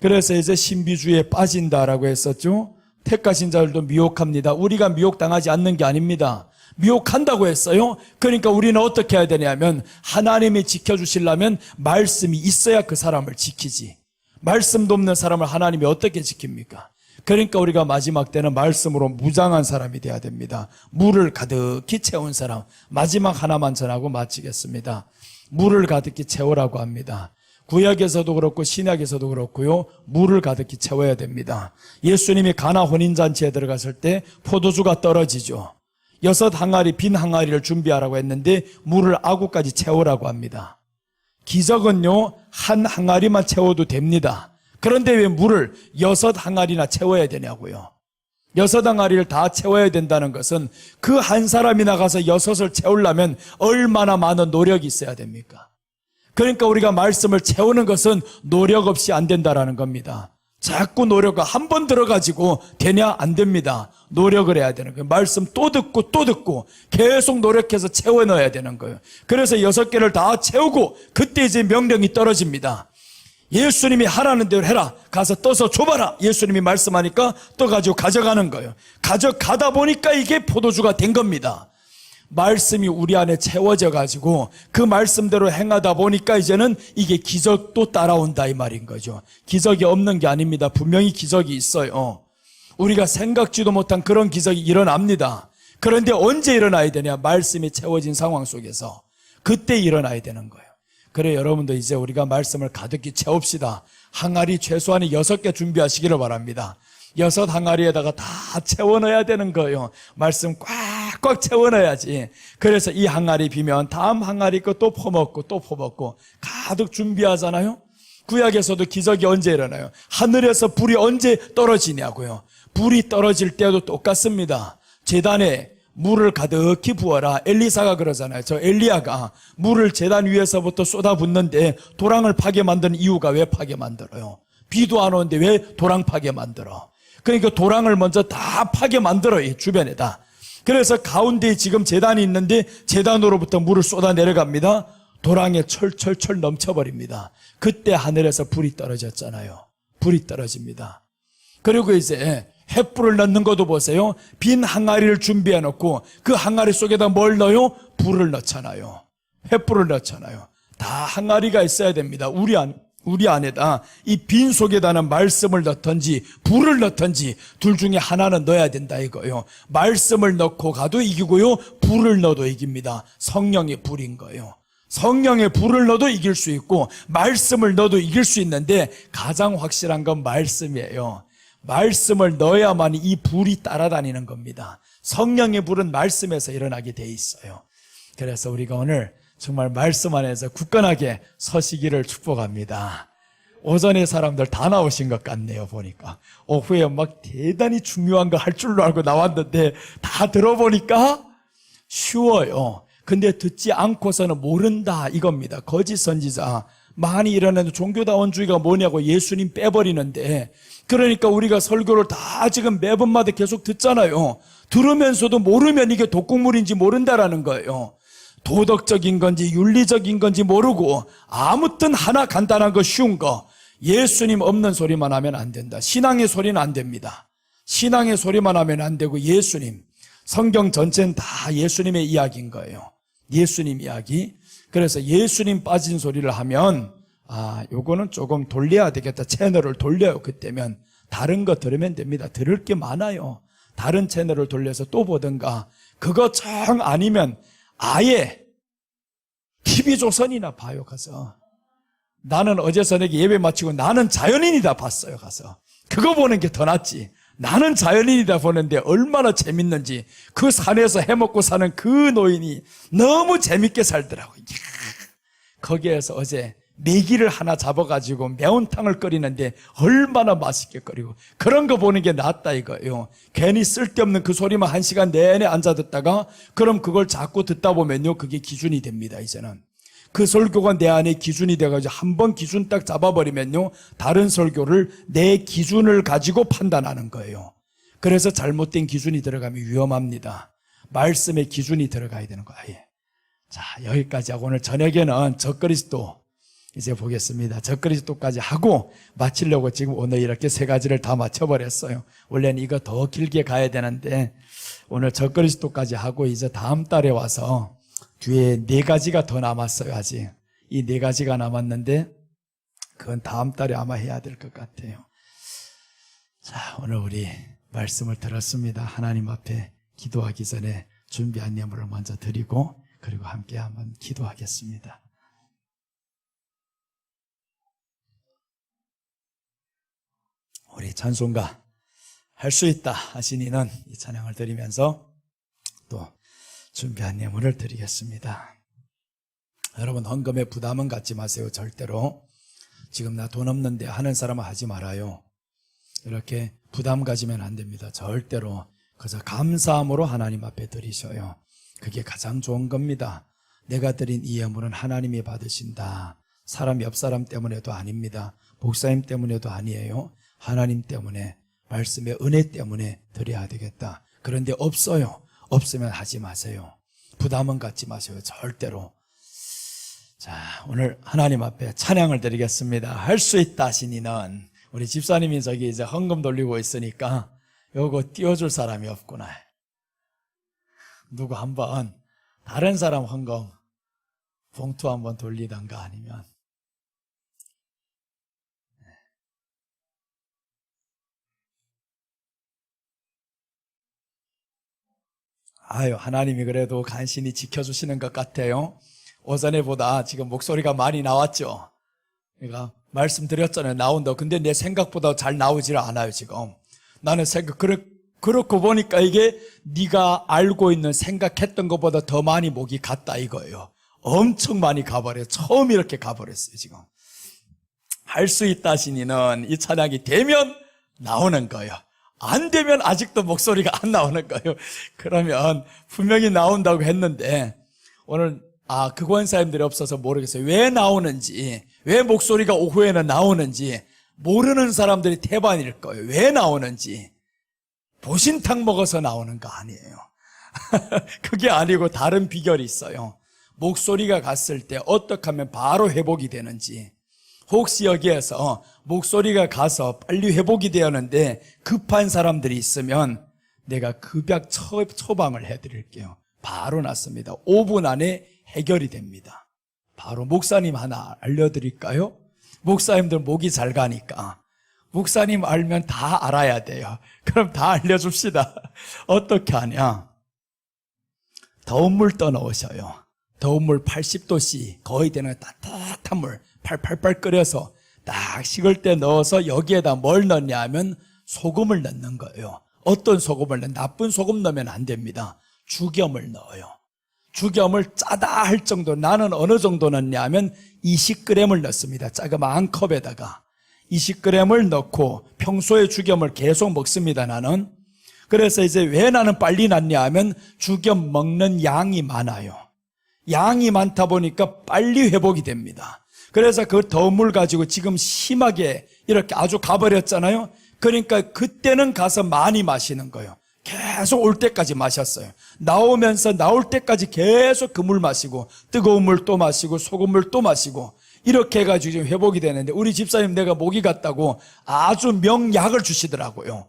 그래서 이제 신비주의에 빠진다라고 했었죠. 택하신 자들도 미혹합니다. 우리가 미혹당하지 않는 게 아닙니다. 미혹한다고 했어요. 그러니까 우리는 어떻게 해야 되냐면 하나님이 지켜주시려면 말씀이 있어야 그 사람을 지키지. 말씀도 없는 사람을 하나님이 어떻게 지킵니까? 그러니까 우리가 마지막 때는 말씀으로 무장한 사람이 돼야 됩니다. 물을 가득히 채운 사람. 마지막 하나만 전하고 마치겠습니다. 물을 가득히 채우라고 합니다. 구약에서도 그렇고 신약에서도 그렇고요, 물을 가득히 채워야 됩니다. 예수님이 가나 혼인잔치에 들어갔을 때 포도주가 떨어지죠. 6 항아리, 빈 항아리를 준비하라고 했는데 물을 아구까지 채우라고 합니다. 기적은요, 한 항아리만 채워도 됩니다. 그런데 왜 물을 6 항아리나 채워야 되냐고요. 6 항아리를 다 채워야 된다는 것은 그 한 사람이 나가서 6을 채우려면 얼마나 많은 노력이 있어야 됩니까? 그러니까 우리가 말씀을 채우는 것은 노력 없이 안 된다라는 겁니다. 자꾸 노력을 한 번 들어가지고 되냐? 안 됩니다. 노력을 해야 되는 거예요. 말씀 또 듣고 또 듣고 계속 노력해서 채워 넣어야 되는 거예요. 그래서 6개를 다 채우고 그때 이제 명령이 떨어집니다. 예수님이 하라는 대로 해라. 가서 떠서 줘봐라. 예수님이 말씀하니까 떠가지고 가져가는 거예요. 가져가다 보니까 이게 포도주가 된 겁니다. 말씀이 우리 안에 채워져 가지고 그 말씀대로 행하다 보니까 이제는 이게 기적도 따라온다 이 말인 거죠. 기적이 없는 게 아닙니다. 분명히 기적이 있어요. 우리가 생각지도 못한 그런 기적이 일어납니다. 그런데 언제 일어나야 되냐? 말씀이 채워진 상황 속에서 그때 일어나야 되는 거예요. 그래, 여러분도 이제 우리가 말씀을 가득히 채웁시다. 항아리 최소한 6개 준비하시기를 바랍니다. 6 항아리에다가 다 채워 넣어야 되는 거예요. 말씀 꽉꽉 채워 넣어야지. 그래서 이 항아리 비면 다음 항아리 거 또 퍼먹고 또 퍼먹고 가득 준비하잖아요. 구약에서도 기적이 언제 일어나요? 하늘에서 불이 언제 떨어지냐고요. 불이 떨어질 때도 똑같습니다. 제단에 물을 가득히 부어라. 엘리사가 그러잖아요. 저 엘리야가 물을 제단 위에서부터 쏟아붓는데 도랑을 파게 만드는 이유가 왜 파게 만들어요? 비도 안 오는데 왜 도랑 파게 만들어? 그러니까 도랑을 먼저 다 파게 만들어요. 이 주변에다. 그래서 가운데에 지금 제단이 있는데 제단으로부터 물을 쏟아 내려갑니다. 도랑에 철철철 넘쳐버립니다. 그때 하늘에서 불이 떨어졌잖아요. 불이 떨어집니다. 그리고 이제 횃불을 넣는 것도 보세요. 빈 항아리를 준비해 놓고 그 항아리 속에다 뭘 넣어요? 불을 넣잖아요. 횃불을 넣잖아요. 다 항아리가 있어야 됩니다. 우리 안에다 이 빈 속에다는 말씀을 넣던지 불을 넣던지 둘 중에 하나는 넣어야 된다 이거예요. 말씀을 넣고 가도 이기고요. 불을 넣어도 이깁니다. 성령의 불인 거예요. 성령의 불을 넣어도 이길 수 있고 말씀을 넣어도 이길 수 있는데 가장 확실한 건 말씀이에요. 말씀을 넣어야만 이 불이 따라다니는 겁니다. 성령의 불은 말씀에서 일어나게 돼 있어요. 그래서 우리가 오늘 정말 말씀 안에서 굳건하게 서시기를 축복합니다. 오전에 사람들 다 나오신 것 같네요. 보니까 오후에 막 대단히 중요한 거 할 줄로 알고 나왔는데 다 들어보니까 쉬워요. 근데 듣지 않고서는 모른다 이겁니다. 거짓 선지자 많이 일어나는 종교다원주의가 뭐냐고 예수님 빼버리는데, 그러니까 우리가 설교를 다 지금 매번마다 계속 듣잖아요. 들으면서도 모르면 이게 독극물인지 모른다라는 거예요. 도덕적인 건지 윤리적인 건지 모르고 아무튼 하나 간단한 거 쉬운 거, 예수님 없는 소리만 하면 안 된다. 신앙의 소리는 안 됩니다. 신앙의 소리만 하면 안 되고 예수님, 성경 전체는 다 예수님의 이야기인 거예요. 예수님 이야기. 그래서 예수님 빠진 소리를 하면 요거는 조금 돌려야 되겠다. 채널을 돌려요. 그때면 다른 거 들으면 됩니다. 들을 게 많아요. 다른 채널을 돌려서 또 보든가. 그거 정 아니면 아예 TV조선이나 봐요. 가서 나는 어제 저녁에 예배 마치고 나는 자연인이다 봤어요. 가서 그거 보는 게 더 낫지. 나는 자연인이다 보는데 얼마나 재밌는지, 그 산에서 해먹고 사는 그 노인이 너무 재밌게 살더라고요. 거기에서 어제 메기를 하나 잡아가지고 매운탕을 끓이는데 얼마나 맛있게 끓이고, 그런 거 보는 게 낫다 이거예요. 괜히 쓸데없는 그 소리만 1시간 내내 앉아 듣다가 그럼 그걸 자꾸 듣다 보면요, 그게 기준이 됩니다. 이제는 그 설교가 내 안에 기준이 돼가지고 한번 기준 딱 잡아버리면요, 다른 설교를 내 기준을 가지고 판단하는 거예요. 그래서 잘못된 기준이 들어가면 위험합니다. 말씀의 기준이 들어가야 되는 거예요. 자, 여기까지 하고 오늘 저녁에는 적그리스도 이제 보겠습니다. 적그리스도까지 하고 마치려고 지금 오늘 이렇게 3가지를 다 맞춰버렸어요. 원래는 이거 더 길게 가야 되는데 오늘 적그리스도까지 하고 이제 다음 달에 와서 뒤에 4가지가 더 남았어요. 아직 이 4가지가 남았는데 그건 다음 달에 아마 해야 될 것 같아요. 자, 오늘 우리 말씀을 들었습니다. 하나님 앞에 기도하기 전에 준비한 예물을 먼저 드리고 그리고 함께 한번 기도하겠습니다. 우리 찬송가 할 수 있다 하신 이는 이 찬양을 드리면서 또 준비한 예물을 드리겠습니다. 여러분, 헌금에 부담은 갖지 마세요. 절대로. 지금 나 돈 없는데 하는 사람은 하지 말아요. 이렇게 부담 가지면 안 됩니다. 절대로. 그래서 감사함으로 하나님 앞에 드리셔요. 그게 가장 좋은 겁니다. 내가 드린 이 예물은 하나님이 받으신다. 사람 옆 사람 때문에도 아닙니다. 목사님 때문에도 아니에요. 하나님 때문에, 말씀의 은혜 때문에 드려야 되겠다. 그런데 없어요. 없으면 하지 마세요. 부담은 갖지 마세요. 절대로. 자, 오늘 하나님 앞에 찬양을 드리겠습니다. 할 수 있다 하시니는 우리 집사님이 저기 이제 헌금 돌리고 있으니까 요거 띄워줄 사람이 없구나. 누구 한번 다른 사람 헌금 봉투 한번 돌리던가 아니면 하나님이 그래도 간신히 지켜주시는 것 같아요. 오전에보다 지금 목소리가 많이 나왔죠. 그러니까 말씀드렸잖아요. 나온다. 근데 내 생각보다 잘 나오질 않아요. 지금 나는 그렇고 보니까 이게 네가 알고 있는 생각했던 것보다 더 많이 목이 갔다 이거예요. 엄청 많이 가버려요. 처음 이렇게 가버렸어요, 지금. 할 수 있다 하시니는 이 찬양이 되면 나오는 거예요. 안 되면 아직도 목소리가 안 나오는 거예요. 그러면 분명히 나온다고 했는데 오늘 그 권사님들이 없어서 모르겠어요. 왜 나오는지, 왜 목소리가 오후에는 나오는지 모르는 사람들이 대반일 거예요. 왜 나오는지. 보신탕 먹어서 나오는 거 아니에요. 그게 아니고 다른 비결이 있어요. 목소리가 갔을 때 어떻게 하면 바로 회복이 되는지. 혹시 여기에서 목소리가 가서 빨리 회복이 되었는데 급한 사람들이 있으면 내가 급약 처방을 해드릴게요. 바로 낫습니다. 5분 안에 해결이 됩니다. 바로 목사님 하나 알려드릴까요? 목사님들 목이 잘 가니까. 목사님 알면 다 알아야 돼요. 그럼 다 알려줍시다. 어떻게 하냐? 더운 물 떠넣으셔요. 더운 물 80도씨 거의 되는 따뜻한 물 팔팔팔 끓여서 딱 식을 때 넣어서 여기에다 뭘 넣냐 하면 소금을 넣는 거예요. 어떤 소금을 넣는, 나쁜 소금 넣으면 안 됩니다. 죽염을 넣어요. 죽염을 짜다 할 정도, 나는 어느 정도 넣냐 하면 20g을 넣습니다. 자그마한 컵에다가 20g을 넣고 평소에 죽염을 계속 먹습니다, 나는. 그래서 이제 왜 나는 빨리 낫냐 하면 죽염 먹는 양이 많아요. 양이 많다 보니까 빨리 회복이 됩니다. 그래서 그 더운 물 가지고 지금 심하게 이렇게 아주 가버렸잖아요. 그러니까 그때는 가서 많이 마시는 거예요. 계속 올 때까지 마셨어요. 나오면서 나올 때까지 계속 그 물 마시고 뜨거운 물 또 마시고 소금물 또 마시고 이렇게 해가지고 지금 회복이 되는데 우리 집사님 내가 목이 갔다고 아주 명약을 주시더라고요.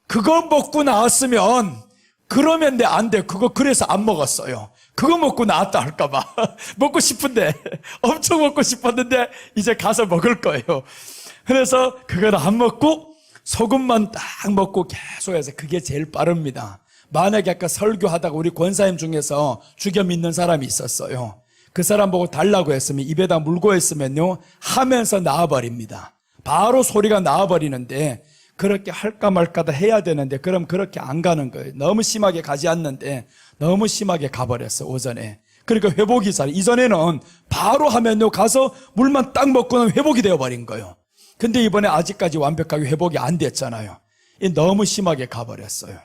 그거 먹고 나왔으면 그러면 안 돼. 그거 그래서 안 먹었어요. 그거 먹고 나왔다 할까봐. 먹고 싶은데 엄청 먹고 싶었는데 이제 가서 먹을 거예요. 그래서 그걸 안 먹고 소금만 딱 먹고 계속해서 그게 제일 빠릅니다. 만약에 아까 설교하다가 우리 권사님 중에서 죽여 믿는 사람이 있었어요. 그 사람 보고 달라고 했으면 입에다 물고 했으면요 하면서 나와버립니다. 바로 소리가 나와버리는데 그렇게 할까 말까다 해야 되는데 그럼 그렇게 안 가는 거예요. 너무 심하게 가지 않는데 너무 심하게 가버렸어 오전에. 그러니까 회복이 잘. 이전에는 바로 하면요 가서 물만 딱 먹고는 회복이 되어버린 거예요. 근데 이번에 아직까지 완벽하게 회복이 안 됐잖아요. 너무 심하게 가버렸어요.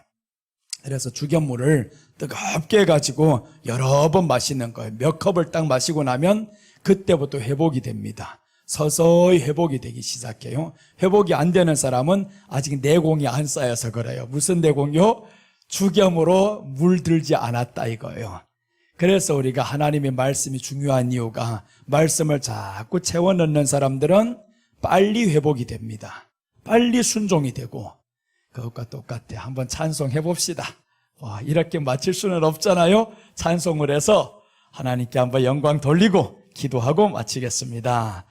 그래서 죽염물을 뜨겁게 해가지고 여러 번 마시는 거예요. 몇 컵을 딱 마시고 나면 그때부터 회복이 됩니다. 서서히 회복이 되기 시작해요. 회복이 안 되는 사람은 아직 내공이 안 쌓여서 그래요. 무슨 내공이요? 죽염으로 물들지 않았다 이거예요. 그래서 우리가 하나님의 말씀이 중요한 이유가 말씀을 자꾸 채워 넣는 사람들은 빨리 회복이 됩니다. 빨리 순종이 되고 그것과 똑같아. 한번 찬송해 봅시다. 와, 이렇게 마칠 수는 없잖아요. 찬송을 해서 하나님께 한번 영광 돌리고 기도하고 마치겠습니다.